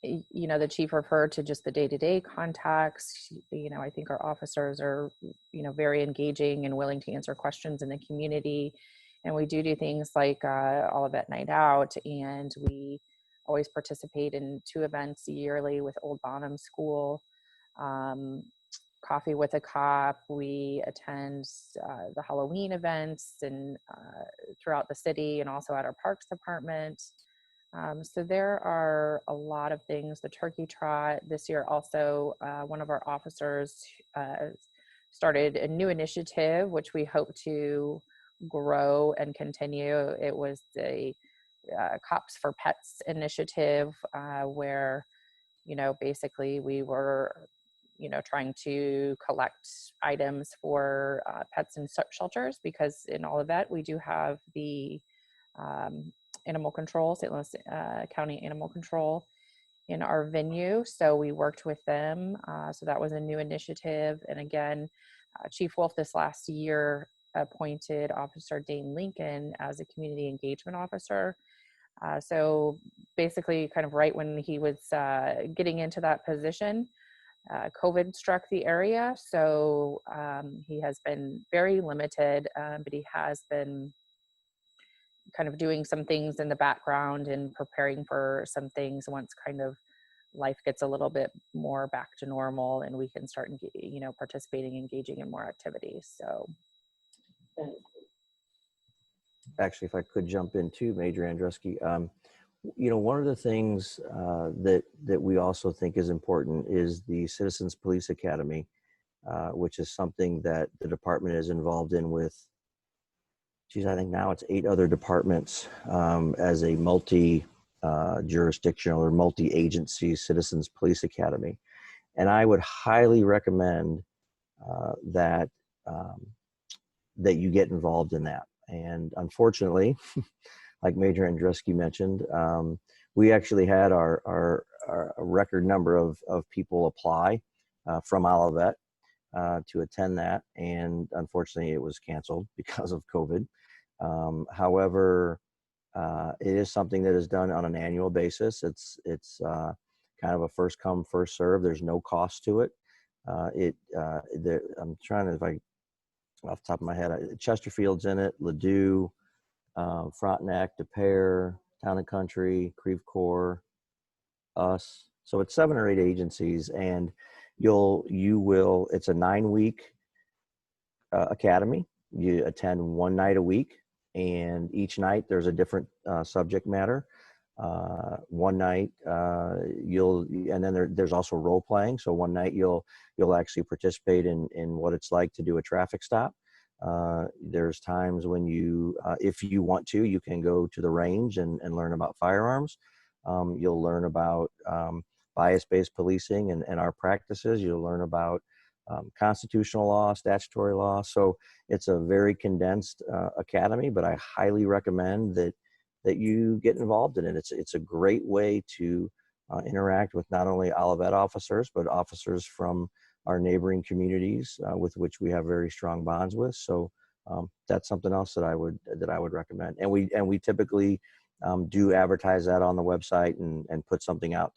you know, the chief referred to just the day-to-day contacts. You know, I think our officers are, you know, very engaging and willing to answer questions in the community. And we do things like Olivet Night Out, and we always participate in 2 events yearly with Old Bonham School. Coffee with a Cop. We attend the Halloween events and throughout the city, and also at our Parks Department. So there are a lot of things. The Turkey Trot this year also, one of our officers started a new initiative, which we hope to grow and continue. It was the Cops for Pets initiative, where, you know, basically we were, you know, trying to collect items for pets in shelters, because in all of that we do have the animal control, St. Louis County Animal Control in our venue. So we worked with them. So that was a new initiative. And again, Chief Wolf this last year appointed Officer Dane Lincoln as a community engagement officer. So basically kind of right when he was getting into that position, COVID struck the area. So he has been very limited, but he has been kind of doing some things in the background and preparing for some things once kind of life gets a little bit more back to normal and we can start, you know, participating, engaging in more activities. So Actually, if I could jump in too, Major Andreski, you know, one of the things that we also think is important is the Citizens Police Academy, which is something that the department is involved in with geez, I think now it's 8 other departments as a jurisdictional or multi-agency Citizens Police Academy. And I would highly recommend that that you get involved in that. And unfortunately, like Major Andruski mentioned, we actually had our record number of people apply from Olivet to attend that, and unfortunately, it was canceled because of COVID. However, it is something that is done on an annual basis. It's kind of a first come, first serve. There's no cost to it. I'm trying to, if I, off the top of my head, Chesterfield's in it, Ladue, Frontenac, De Pere, Town and Country, Creve Coeur, us. So it's 7 or 8 agencies, and it's a 9-week academy. You attend 1 night a week, and each night there's a different subject matter. One night and then there's also role playing. So one night you'll actually participate in what it's like to do a traffic stop. There's times when if you want to, you can go to the range and learn about firearms. You'll learn about bias-based policing and our practices. You'll learn about constitutional law, statutory law. So it's a very condensed academy, but I highly recommend that you get involved in it. It's a great way to interact with not only Olivet officers, but officers from our neighboring communities with which we have very strong bonds with. So that's something else that I would recommend. And we typically do advertise that on the website and put something out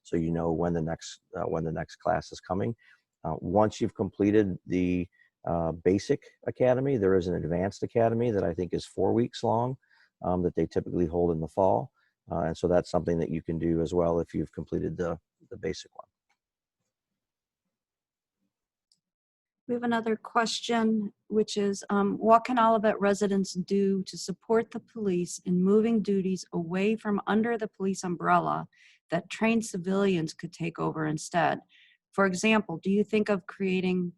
so you know when the next class is coming. Once you've completed the basic academy, there is an advanced academy that I think is 4 weeks long. That they typically hold in the fall. And so that's something that you can do as well if you've completed the basic one. We have another question, which is, what can Olivet residents do to support the police in moving duties away from under the police umbrella that trained civilians could take over instead? For example, do you think of creating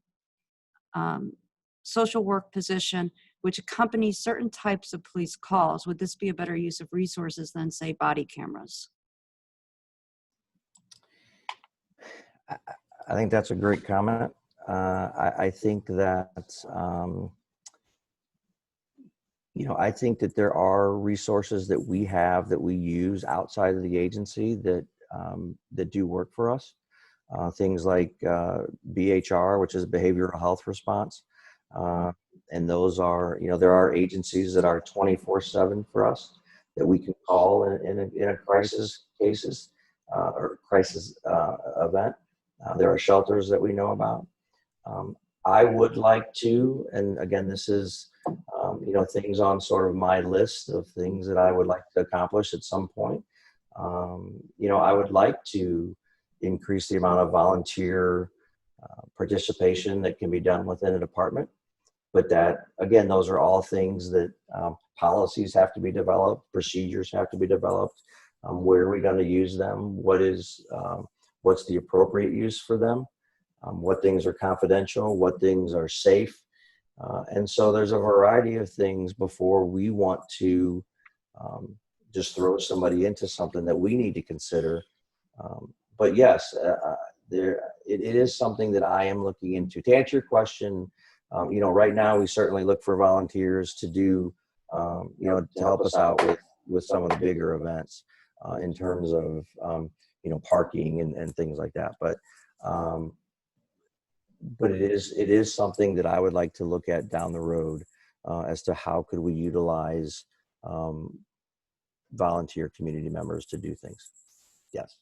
social work position which accompanies certain types of police calls? Would this be a better use of resources than, say, body cameras? I think that's a great comment. I think that, I think that there are resources that we have that we use outside of the agency that do work for us. Things like BHR, which is behavioral health response. And those are, there are agencies that are 24/7 for us that we can call in a crisis cases or crisis event. There are shelters that we know about. I would like to, and again, this is, things on sort of my list of things that I would like to accomplish at some point. I would like to increase the amount of volunteer participation that can be done within a department. But that, again, those are all things that policies have to be developed, procedures have to be developed. Where are we going to use them? What's the appropriate use for them? What things are confidential? What things are safe? And so there's a variety of things before we want to just throw somebody into something that we need to consider. But yes, it is something that I am looking into. To answer your question, right now we certainly look for volunteers to do, to help us out with some of the bigger events in terms of, parking and things like that. But it is something that I would like to look at down the road as to how could we utilize volunteer community members to do things. Yes.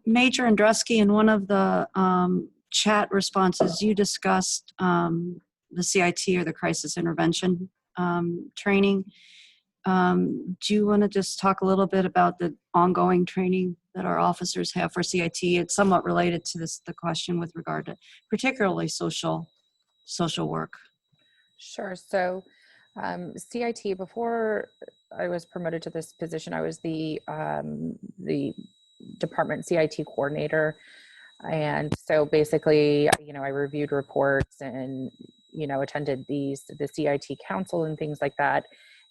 Major Andruski, in one of the chat responses, you discussed the CIT, or the crisis intervention training. Do you want to just talk a little bit about the ongoing training that our officers have for CIT? It's somewhat related to the question with regard to particularly social work. Sure. So CIT, before I was promoted to this position, I was the department CIT coordinator. And so basically, I reviewed reports and, attended the CIT council and things like that.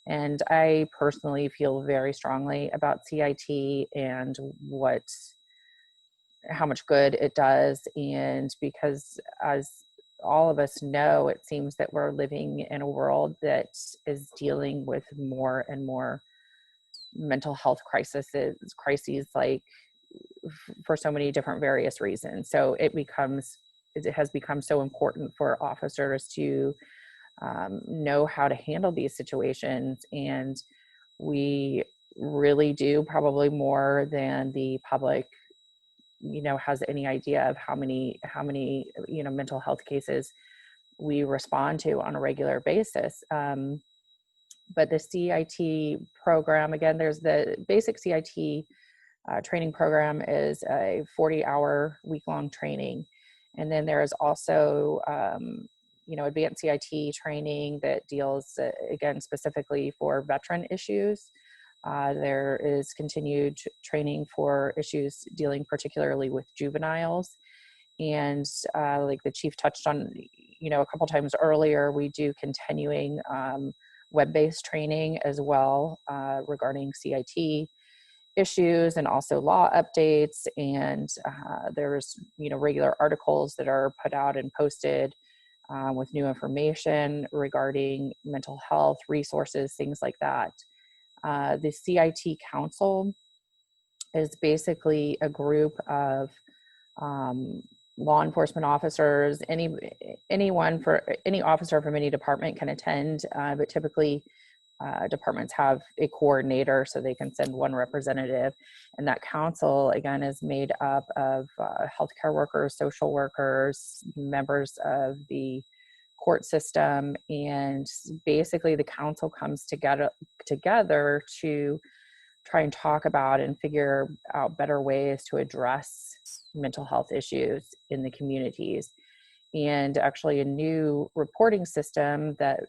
And I personally feel very strongly about CIT and how much good it does. And because, as all of us know, it seems that we're living in a world that is dealing with more and more mental health crises, like for so many different various reasons. So it has become so important for officers to know how to handle these situations. And we really do, probably more than the public has any idea of how many mental health cases we respond to on a regular basis. But the CIT program, again, there's the basic CIT training program is a 40-hour week-long training. And then there is also, advanced CIT training that deals, again, specifically for veteran issues. There is continued training for issues dealing particularly with juveniles. And like the chief touched on, a couple times earlier, we do continuing web-based training as well regarding CIT issues and also law updates. And there's, regular articles that are put out and posted with new information regarding mental health resources, things like that. The CIT Council is basically a group of law enforcement officers. Any officer from any department can attend, but typically departments have a coordinator, so they can send one representative. And that council, again, is made up of healthcare workers, social workers, members of the court system. And basically the council comes together to try and talk about and figure out better ways to address mental health issues in the communities. And actually a new reporting system that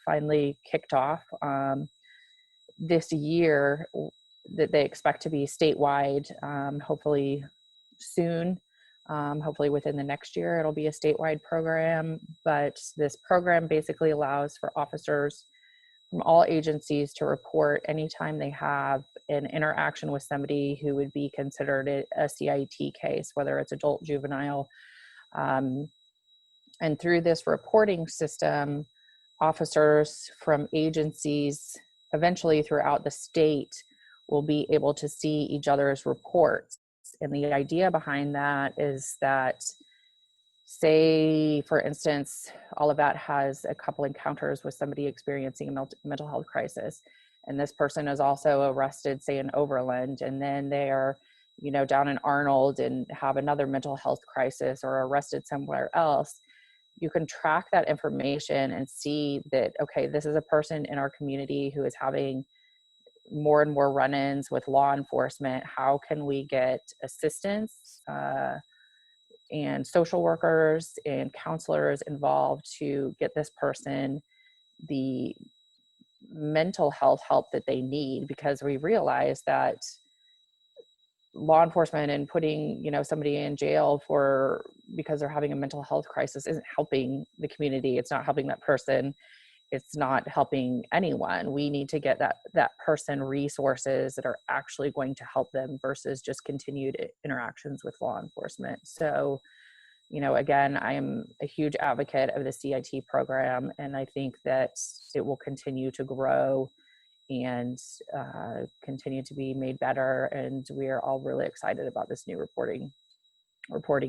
finally kicked off this year that they expect to be statewide, hopefully soon. Hopefully within the next year, it'll be a statewide program. But this program basically allows for officers from all agencies to report anytime they have an interaction with somebody who would be considered a CIT case, whether it's adult, juvenile. And through this reporting system, officers from agencies eventually throughout the state will be able to see each other's reports. And the idea behind that is that, say, for instance, Olivet has a couple encounters with somebody experiencing a mental health crisis, and this person is also arrested, say, in Overland, and then they are, down in Arnold and have another mental health crisis or arrested somewhere else. You can track that information and see that, okay, this is a person in our community who is having more and more run-ins with law enforcement. How can we get assistance and social workers and counselors involved to get this person the mental health help that they need? Because we realize that law enforcement and putting, somebody in jail because they're having a mental health crisis isn't helping the community. It's not helping that person. It's not helping anyone. We need to get that person resources that are actually going to help them versus just continued interactions with law enforcement. So, again, I am a huge advocate of the CIT program, and I think that it will continue to grow and continue to be made better. And we are all really excited about this new reporting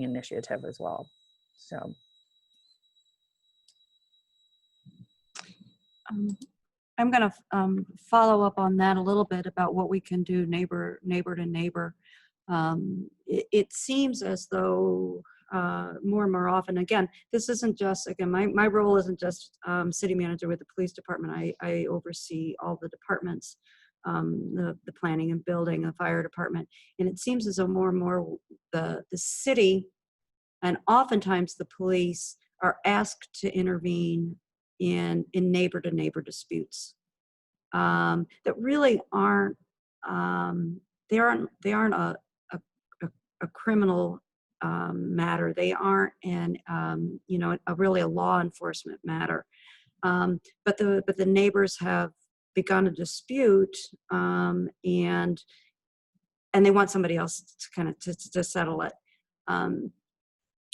initiative as well. So. I'm going to follow up on that a little bit about what we can do neighbor to neighbor. It seems as though more and more often, again, this isn't just, again, my role isn't just city manager with the police department. I oversee all the departments, the planning and building, the fire department. And it seems as though more and more the city and oftentimes the police are asked to intervene in neighbor to neighbor disputes that really aren't, they aren't a criminal matter. They aren't really a law enforcement matter. But the neighbors have begun a dispute, and they want somebody else to kind of to settle it. Um,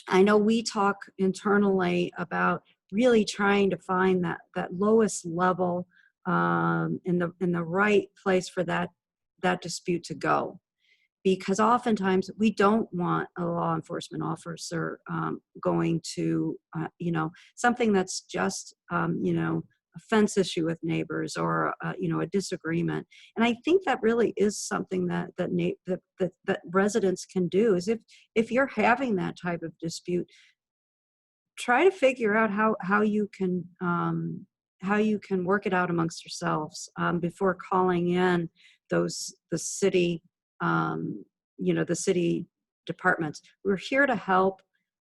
I know we talk internally about really trying to find that lowest level, in the right place for that dispute to go, because oftentimes we don't want a law enforcement officer going to something that's just a fence issue with neighbors, or a disagreement. And I think that really is something that residents can do, is if you're having that type of dispute, try to figure out how you can work it out amongst yourselves, before calling in the city, the city departments. We're here to help.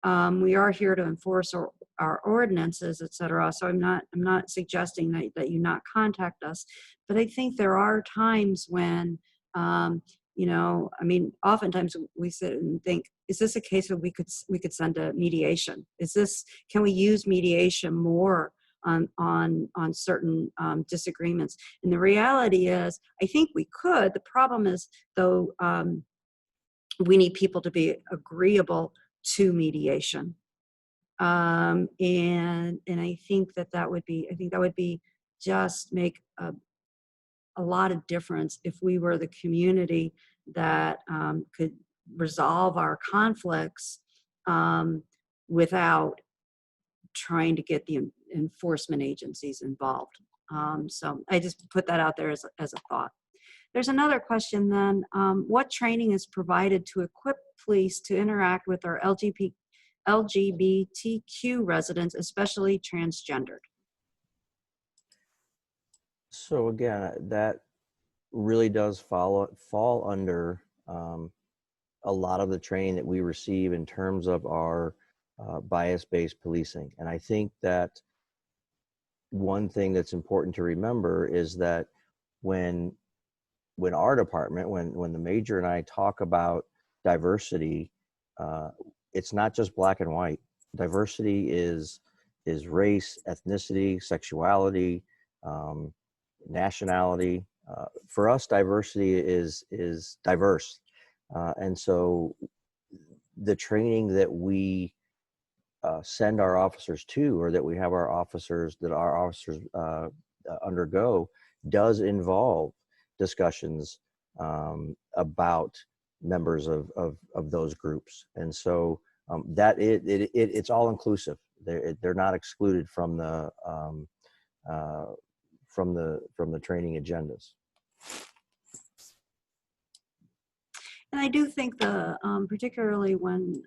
We are here to enforce our ordinances, et cetera. So I'm not suggesting that you not contact us, but I think there are times when, oftentimes we sit and think, is this a case where we could send a mediation? Can we use mediation more on certain disagreements? And the reality is, I think we could. The problem is, though, we need people to be agreeable to mediation. And I think that would be just make a lot of difference if we were the community that could resolve our conflicts without trying to get the enforcement agencies involved. So I just put that out there as a thought. There's another question then. What training is provided to equip police to interact with our LGBTQ residents, especially transgendered? So again, that really does fall under a lot of the training that we receive in terms of our bias-based policing. And I think that one thing that's important to remember is that when our department, when the major and I talk about diversity, it's not just black and white. Diversity is race, ethnicity, sexuality, nationality. For us, diversity is diverse. And so the training that we send our officers to, or that we have our officers undergo, does involve discussions about members of those groups. And so that it's all inclusive. They're not excluded from the training agendas. And I do think particularly when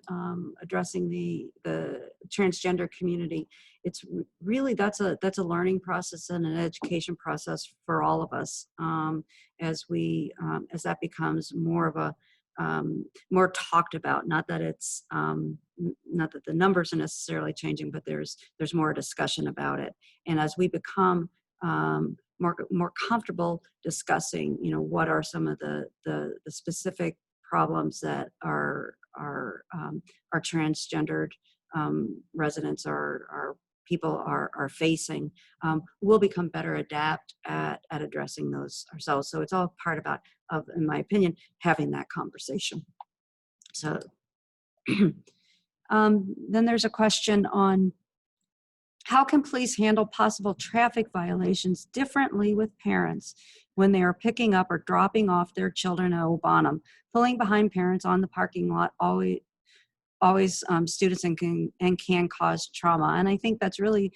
addressing the transgender community, it's really that's a learning process and an education process for all of us, as that becomes more of a more talked about. Not that it's not that the numbers are necessarily changing, but there's more discussion about it. And as we become more comfortable discussing, what are some of the specific problems that our transgendered residents, our people are facing, we'll become better adept at addressing those ourselves. So it's all part of, in my opinion, having that conversation. So then there's a question on how can police handle possible traffic violations differently with parents when they are picking up or dropping off their children at Obanum? Pulling behind parents on the parking lot always students and can cause trauma. And I think that's really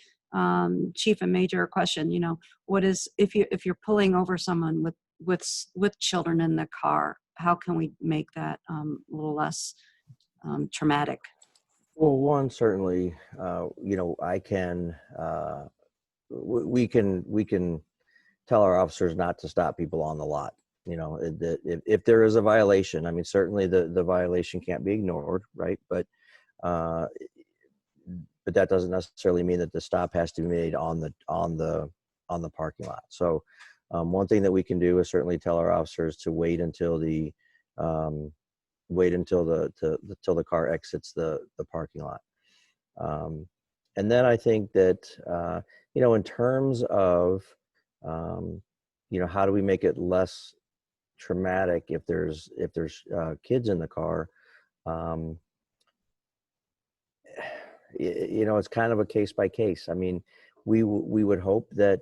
chief and major question. What is, if you're pulling over someone with children in the car, how can we make that a little less traumatic? Well, one, certainly, we can tell our officers not to stop people on the lot. If there is a violation, I mean, certainly the violation can't be ignored, right? But that doesn't necessarily mean that the stop has to be made on the parking lot. So one thing that we can do is certainly tell our officers to wait until the wait until till the car exits the parking lot. And then I think that, in terms of, how do we make it less traumatic if there's kids in the car? Um, it's kind of a case by case. I mean, we would hope that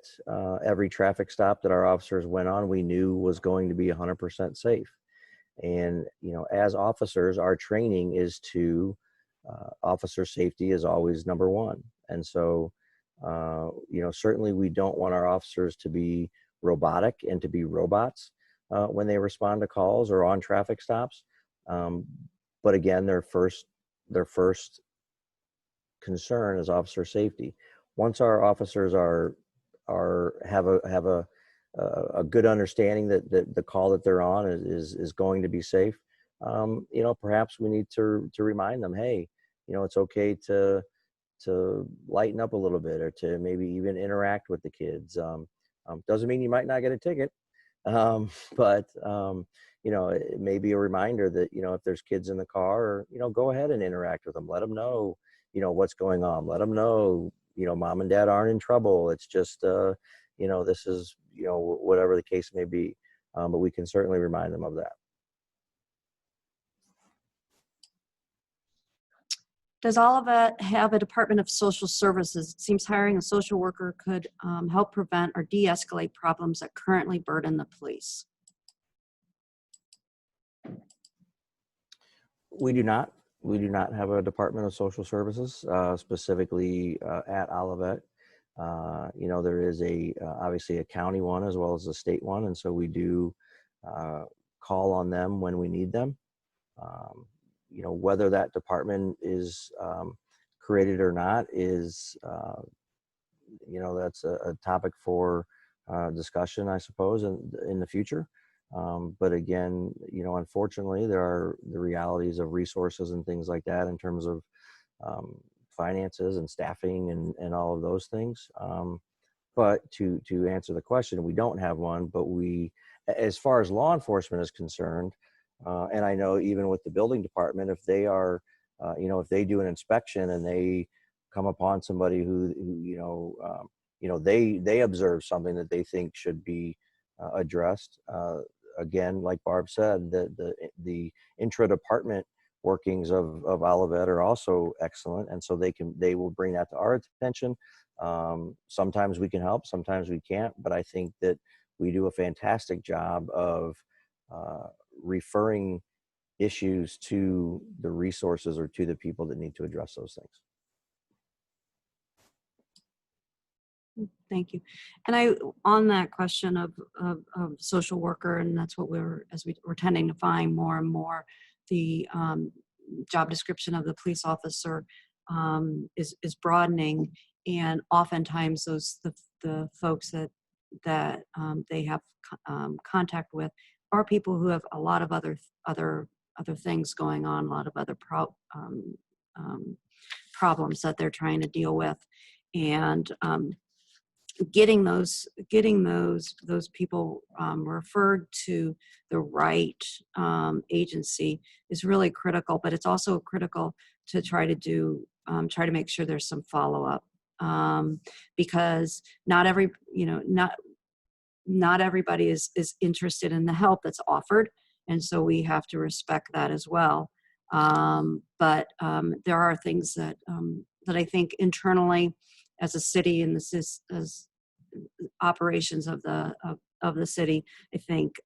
every traffic stop that our officers went on, we knew was going to be 100% safe. And as officers, our training is to officer safety is always number one. And so, certainly we don't want our officers to be robotic and to be robots when they respond to calls or on traffic stops. Um, but again, their first concern is officer safety. Once our officers have a good understanding that the call that they're on is going to be safe, perhaps we need to remind them, hey, it's okay to lighten up a little bit, or to maybe even interact with the kids. Doesn't mean you might not get a ticket, but it may be a reminder that if there's kids in the car, go ahead and interact with them. Let them know what's going on. Let them know mom and dad aren't in trouble. It's just this is whatever the case may be. But we can certainly remind them of that. Does Olivet have a Department of Social Services? It seems hiring a social worker could help prevent or de-escalate problems that currently burden the police. We do not. We do not have a Department of Social Services specifically at Olivet. There is obviously a county one as well as a state one, and so we do call on them when we need them. Whether that department is created or not is, that's a topic for discussion, I suppose, in the future. But again, unfortunately, there are the realities of resources and things like that in terms of finances and staffing and all of those things. But to answer the question, we don't have one, but as far as law enforcement is concerned, and I know even with the building department, if they are, if they do an inspection and they come upon somebody who they observe something that they think should be addressed. Again, like Barb said, the intra-department workings of Olivet are also excellent, and so they will bring that to our attention. Sometimes we can help, sometimes we can't, but I think that we do a fantastic job of referring issues to the resources or to the people that need to address those things. Thank you. And on that question of social worker, and that's what we're tending to find more and more, the job description of the police officer is broadening, and oftentimes the folks that they have contact with are people who have a lot of other things going on, a lot of other problems that they're trying to deal with, and getting those people referred to the right agency is really critical. But it's also critical to try to make sure there's some follow-up, because not everybody is interested in the help that's offered, and so we have to respect that as well. But there are things that I think internally, as a city and as operations of the city, I think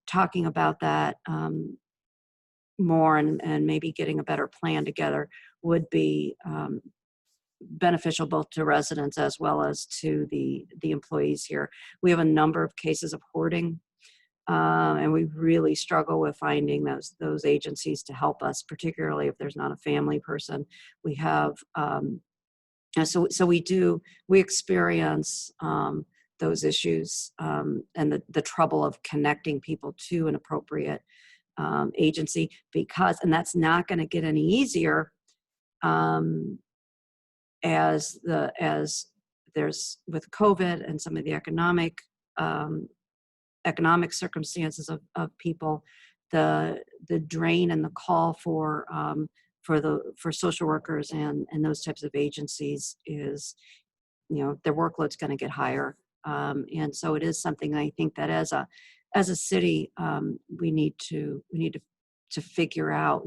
talking about that more and maybe getting a better plan together would be beneficial both to residents as well as to the employees here. We have a number of cases of hoarding, and we really struggle with finding those agencies to help us, particularly if there's not a family person. We have so we experience those issues and the trouble of connecting people to an appropriate agency, and that's not going to get any easier as there's with COVID and some of the economic circumstances of people. The the drain and the call for social workers and those types of agencies is, their workload's going to get higher. And so it is something I think that as a city, we need to figure out,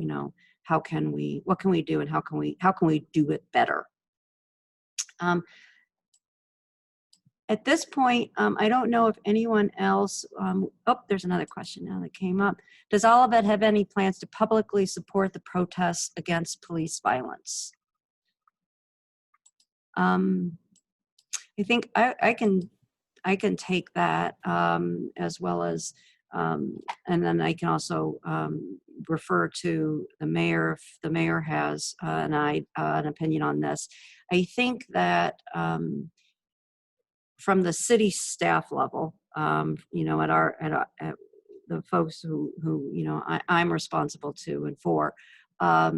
what can we do and how can we do it better. At this point, I don't know if anyone else, there's another question now that came up. Does Olivet have any plans to publicly support the protests against police violence? I think I can take that, as well as, and then I can also refer to the mayor if the mayor has an opinion on this. I think that from the city staff level, at the folks who I'm responsible to and for, I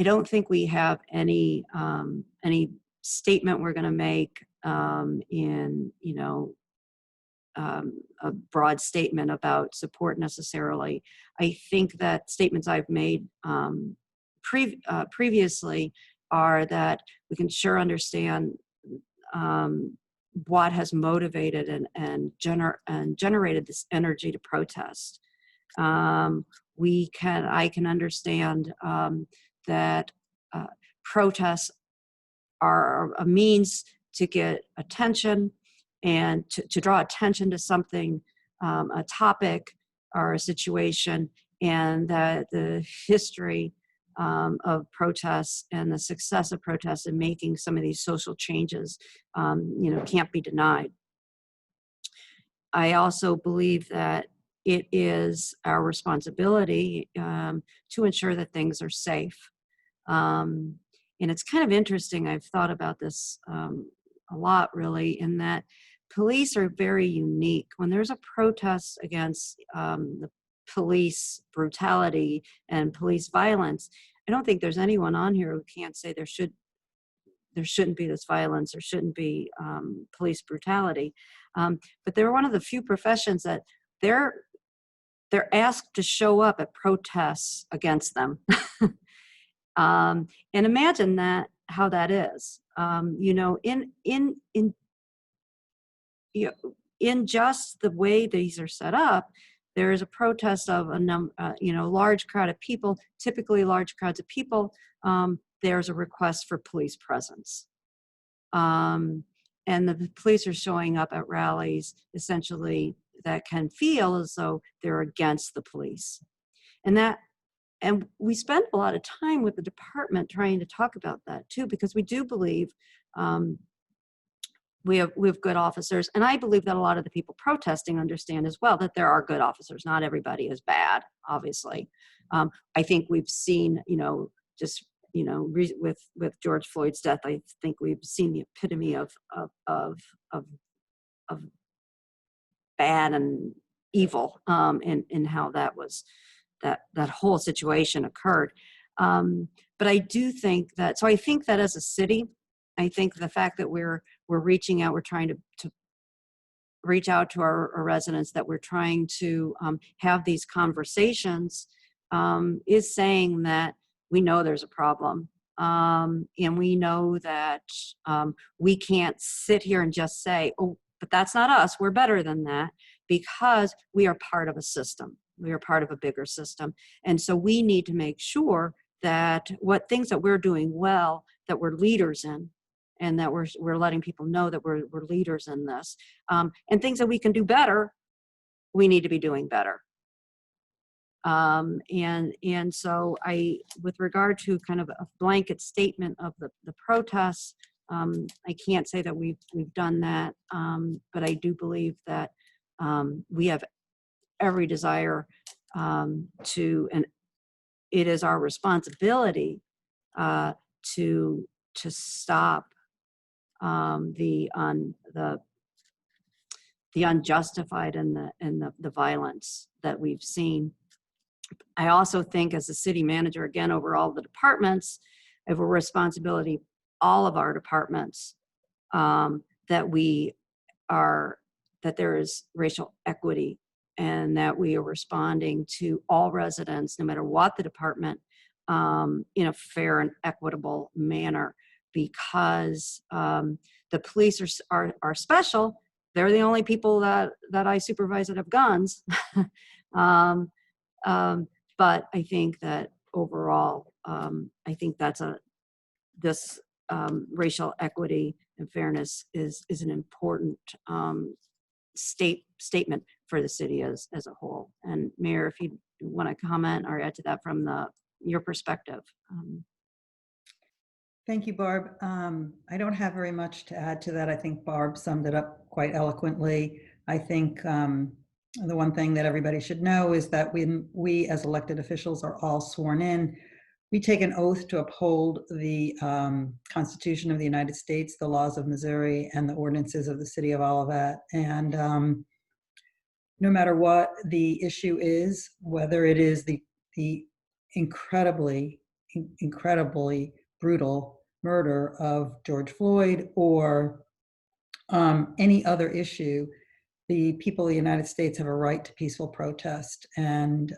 don't think we have any statement we're going to make in a broad statement about support necessarily. I think that statements I've made previously are that we can sure understand what has motivated and generated this energy to protest. I can understand that protests are a means to get attention and to draw attention to something, a topic or a situation, and that the history of protests and the success of protests in making some of these social changes, can't be denied. I also believe that it is our responsibility to ensure that things are safe. And it's kind of interesting, I've thought about this a lot really, in that police are very unique. When there's a protest against the police brutality and police violence, I don't think there's anyone on here who can't say there shouldn't be this violence, there shouldn't be police brutality. But they're one of the few professions that they're asked to show up at protests against them. And imagine how that is. In just the way these are set up, there is a protest of large crowd of people, typically large crowds of people. There's a request for police presence. And the police are showing up at rallies, essentially, that can feel as though they're against the police. And we spend a lot of time with the department trying to talk about that too, because we do believe we have good officers. And I believe that a lot of the people protesting understand as well that there are good officers. Not everybody is bad, obviously. I think we've seen, with George Floyd's death, I think we've seen the epitome of bad and evil in how that was, that whole situation occurred. But I do think that, so I think that as a city, I think the fact that we're reaching out, we're trying to reach out to our residents, that we're trying to have these conversations, is saying that we know there's a problem. And we know that we can't sit here and just say, oh, but that's not us, we're better than that, because we are part of a system. We are part of a bigger system. And so we need to make sure that what things that we're doing well, that we're leaders in, and that we're letting people know that we're leaders in this. And things that we can do better, we need to be doing better. And so with regard to kind of a blanket statement of the protests, I can't say that we've done that, but I do believe that we have every desire to, and it is our responsibility to stop the unjustified and the violence that we've seen. I also think, as a city manager, again, over all the departments, I have a responsibility, all of our departments, that there is racial equity and that we are responding to all residents, no matter what the department, in a fair and equitable manner, because the police are special. They're the only people that I supervise that have guns. um, but I think that overall, I think this racial equity and fairness is an important statement for the city as a whole. And Mayor, if you want to comment or add to that from your perspective. Thank you, Barb. I don't have very much to add to that. I think Barb summed it up quite eloquently. I think the one thing that everybody should know is that when we as elected officials are all sworn in, we take an oath to uphold the Constitution of the United States, the laws of Missouri, and the ordinances of the city of Olivet. And no matter what the issue is, whether it is the incredibly brutal murder of George Floyd or any other issue, the people of the United States have a right to peaceful protest, and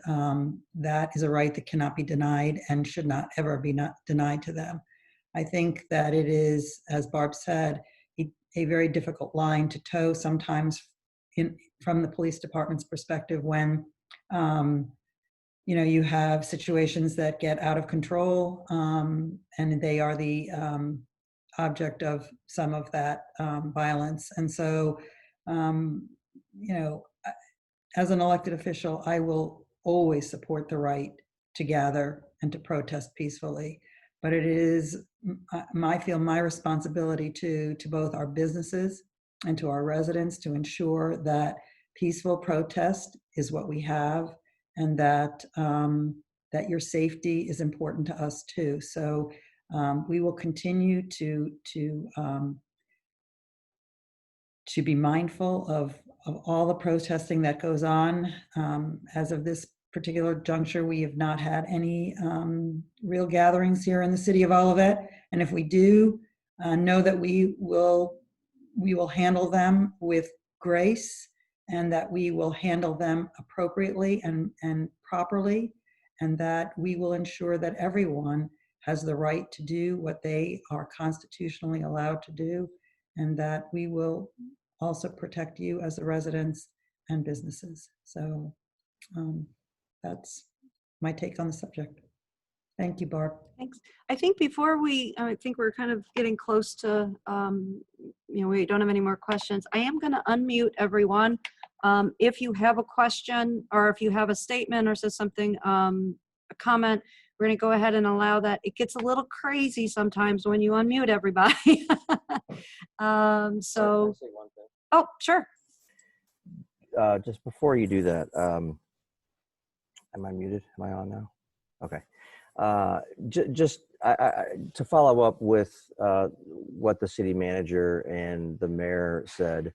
that is a right that cannot be denied and should not ever be not denied to them. I think that it is, as Barb said, a very difficult line to toe sometimes from the police department's perspective when you have situations that get out of control, and they are the object of some of that violence. And so, as an elected official, I will always support the right to gather and to protest peacefully. But it is, I feel, my responsibility to both our businesses and to our residents to ensure that peaceful protest is what we have, and that that your safety is important to us too. So we will continue to be mindful of all the protesting that goes on. As of this particular juncture, we have not had any real gatherings here in the city of Olivet, and if we do, know that we will handle them with grace, and that we will handle them appropriately and properly, and that we will ensure that everyone has the right to do what they are constitutionally allowed to do, and that we will also protect you as the residents and businesses. So that's my take on the subject. Thank you, Barb. Thanks. I think I think we're kind of getting close to, we don't have any more questions. I am going to unmute everyone. If you have a question, or if you have a statement or says something, a comment, we're going to go ahead and allow that. It gets a little crazy sometimes when you unmute everybody. Oh, sure. Just before you do that, am I muted? Am I on now? Okay. To follow up with what the city manager and the mayor said,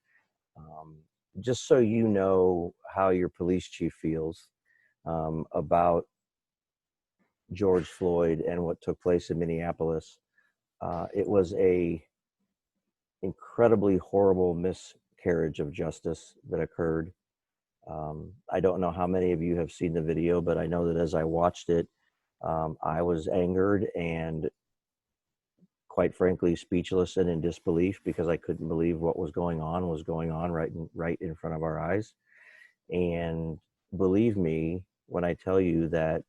just so you know how your police chief feels about George Floyd and what took place in Minneapolis. It was a incredibly horrible miscarriage of justice that occurred. I don't know how many of you have seen the video, but I know that as I watched it, I was angered and, quite frankly, speechless and in disbelief, because I couldn't believe what was going on right in front of our eyes. And believe me when I tell you that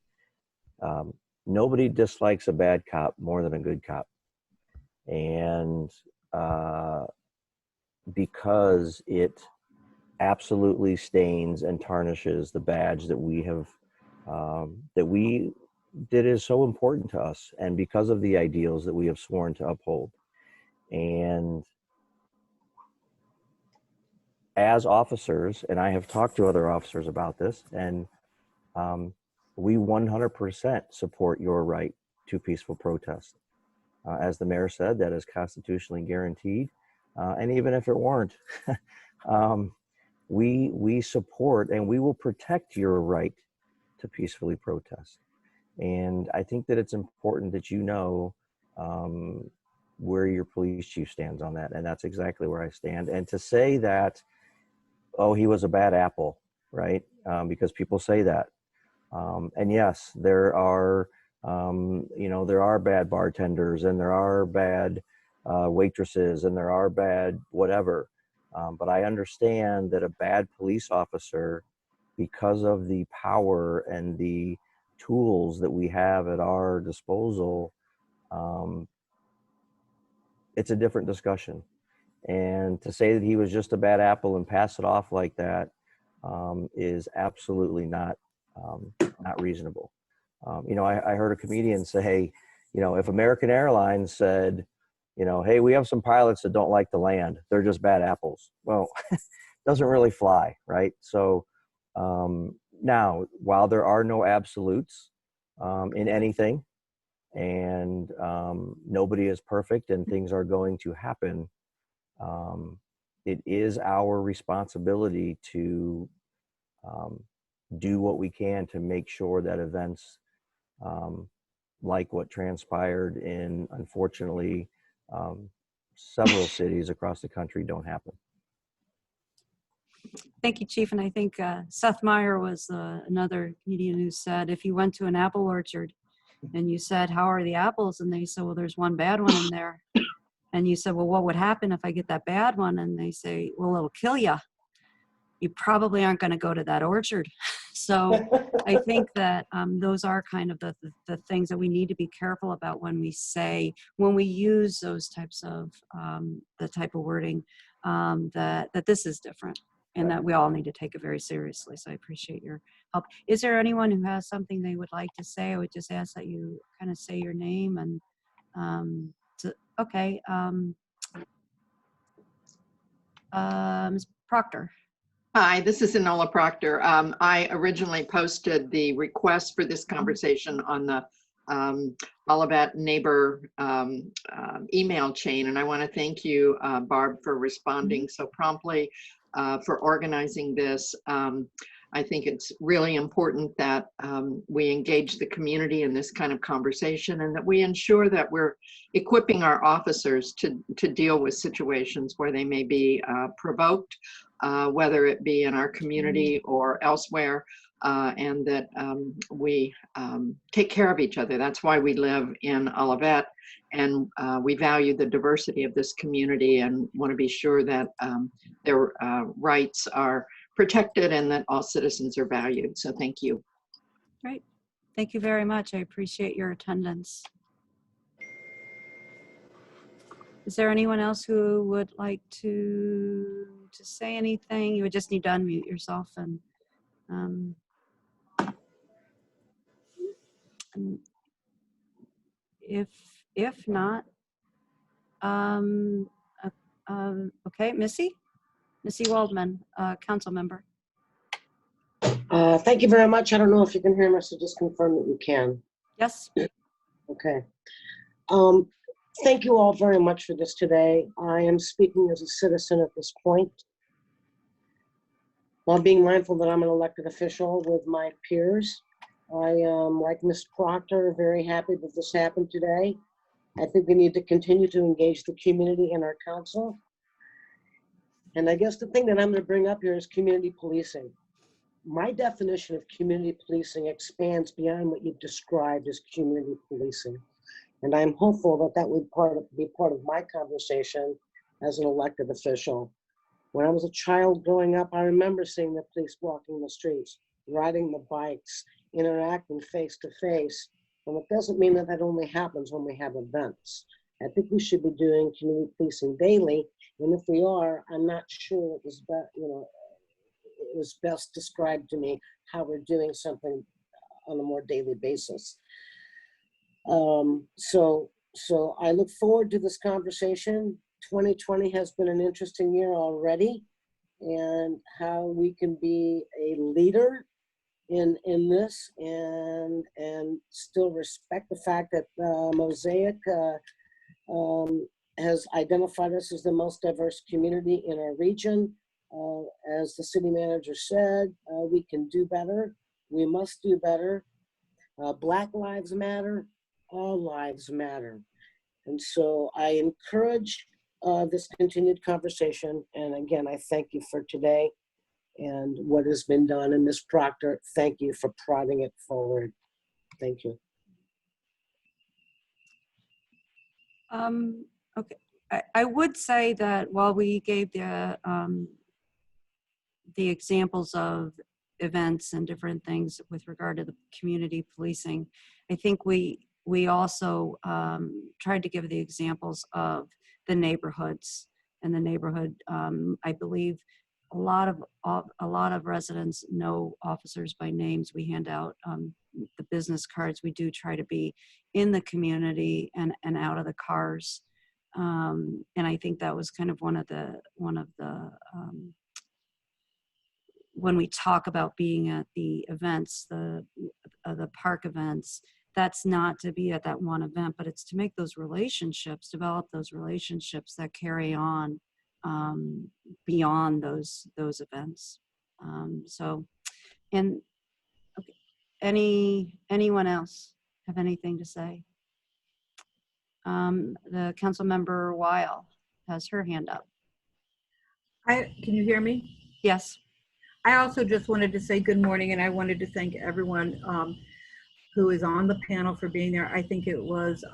nobody dislikes a bad cop more than a good cop. And because it absolutely stains and tarnishes the badge that we have, that is so important to us, and because of the ideals that we have sworn to uphold. And as officers, and I have talked to other officers about this, and we 100% support your right to peaceful protest. As the mayor said, that is constitutionally guaranteed. And even if it weren't, we support and we will protect your right to peacefully protest. And I think that it's important that you know where your police chief stands on that. And that's exactly where I stand. And to say that, oh, he was a bad apple, right? Because people say that. And yes, there are, there are bad bartenders and there are bad waitresses and there are bad whatever. But I understand that a bad police officer, because of the power and the tools that we have at our disposal, um, it's a different discussion. And to say that he was just a bad apple and pass it off like that is absolutely not reasonable. I heard a comedian say, if American Airlines said, hey, we have some pilots that don't like to land, they're just bad apples. Well, doesn't really fly, right? So now, while there are no absolutes in anything, and nobody is perfect, and things are going to happen, it is our responsibility to do what we can to make sure that events like what transpired in, unfortunately, several cities across the country don't happen. Thank you, Chief. And I think Seth Meyer was another comedian who said, if you went to an apple orchard and you said, how are the apples? And they said, well, there's one bad one in there. And you said, well, what would happen if I get that bad one? And they say, well, it'll kill you. You probably aren't going to go to that orchard. So I think that those are kind of the things that we need to be careful about when we use those types of, the type of wording, that this is different and that we all need to take it very seriously. So I appreciate your help. Is there anyone who has something they would like to say? I would just ask that you kind of say your name and, okay. Ms. Proctor. Hi, this is Enola Proctor. I originally posted the request for this conversation on the Olivet neighbor email chain, and I want to thank you, Barb, for responding so promptly, for organizing this. I think it's really important that we engage the community in this kind of conversation and that we ensure that we're equipping our officers to deal with situations where they may be provoked, whether it be in our community or elsewhere, and that we take care of each other. That's why we live in Olivet, and we value the diversity of this community and want to be sure that their rights are protected and that all citizens are valued. So thank you. Great. Thank you very much. I appreciate your attendance. Is there anyone else who would like to say anything? You would just need to unmute yourself and if not, okay, Missy Waldman, council member. Thank you very much. I don't know if you can hear me, so just confirm that you can. Yes. Okay. Thank you all very much for this today. I am speaking as a citizen at this point, while being mindful that I'm an elected official with my peers. I am, like Ms. Proctor, very happy that this happened today. I think we need to continue to engage the community in our council. And I guess the thing that I'm going to bring up here is community policing. My definition of community policing expands beyond what you've described as community policing. And I'm hopeful that that would be part of my conversation as an elected official. When I was a child growing up, I remember seeing the police walking the streets, riding the bikes, interacting face to face. And it doesn't mean that that only happens when we have events. I think we should be doing community policing daily. And if we are, I'm not sure it was, it was best described to me how we're doing something on a more daily basis. So I look forward to this conversation. 2020 has been an interesting year already, and how we can be a leader in this and still respect the fact that Mosaic has identified us as the most diverse community in our region. As the city manager said, we can do better. We must do better. Black lives matter. All lives matter. And so I encourage this continued conversation. And again, I thank you for today. and what has been done. And Ms. Proctor, thank you for prodding it forward. Thank you. Okay, I would say that while we gave the examples of events and different things with regard to the community policing, I think we also tried to give the examples of the neighborhoods and the neighborhood. I believe a lot of residents know officers by names. We hand out the business cards. We do try to be in the community and out of the cars. And I think that was kind of one of the when we talk about being at the events, the park events, that's not to be at that one event, but it's to make those relationships, develop those relationships that carry on beyond those events. So, and okay, anyone else have anything to say? The council member Weil has her hand up. Can you hear me? Yes. I also just wanted to say good morning, and I wanted to thank everyone who is on the panel for being there. I think it was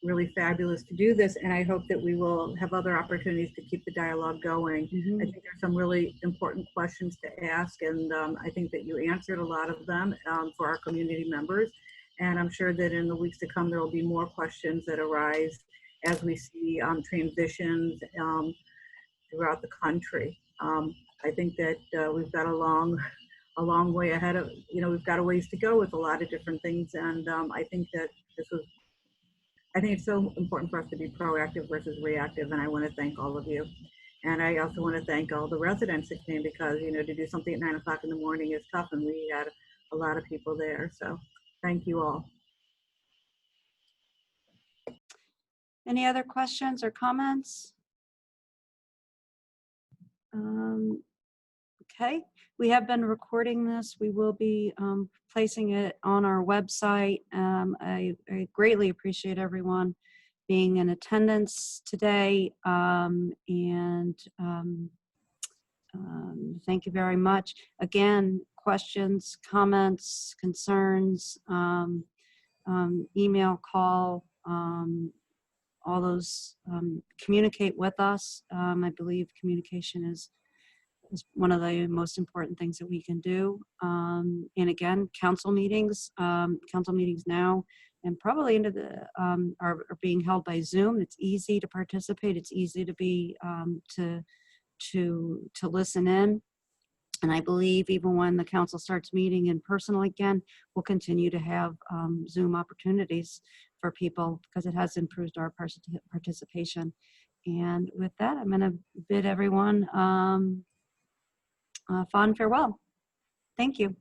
really fabulous to do this, and I hope that we will have other opportunities to keep the dialogue going. I think there's some really important questions to ask, and I think that you answered a lot of them for our community members. And I'm sure that in the weeks to come, there will be more questions that arise as we see transitions throughout the country. I think that we've got a long way ahead of, we've got a ways to go with a lot of different things. And I think that I think it's so important for us to be proactive versus reactive. And I want to thank all of you. And I also want to thank all the residents that came, because, to do something at 9 o'clock in the morning is tough, and we had a lot of people there. So thank you all. Any other questions or comments? Okay, we have been recording this. We will be placing it on our website. I greatly appreciate everyone being in attendance today, and thank you very much. Again, questions, comments, concerns, email, call, all those, communicate with us. I believe communication is one of the most important things that we can do. And again, council meetings now and probably into the are being held by Zoom. It's easy to participate. It's easy to be to listen in. And I believe even when the council starts meeting in person again, we'll continue to have Zoom opportunities for people, because it has improved our participation. And with that, I'm going to bid everyone fond farewell. Thank you.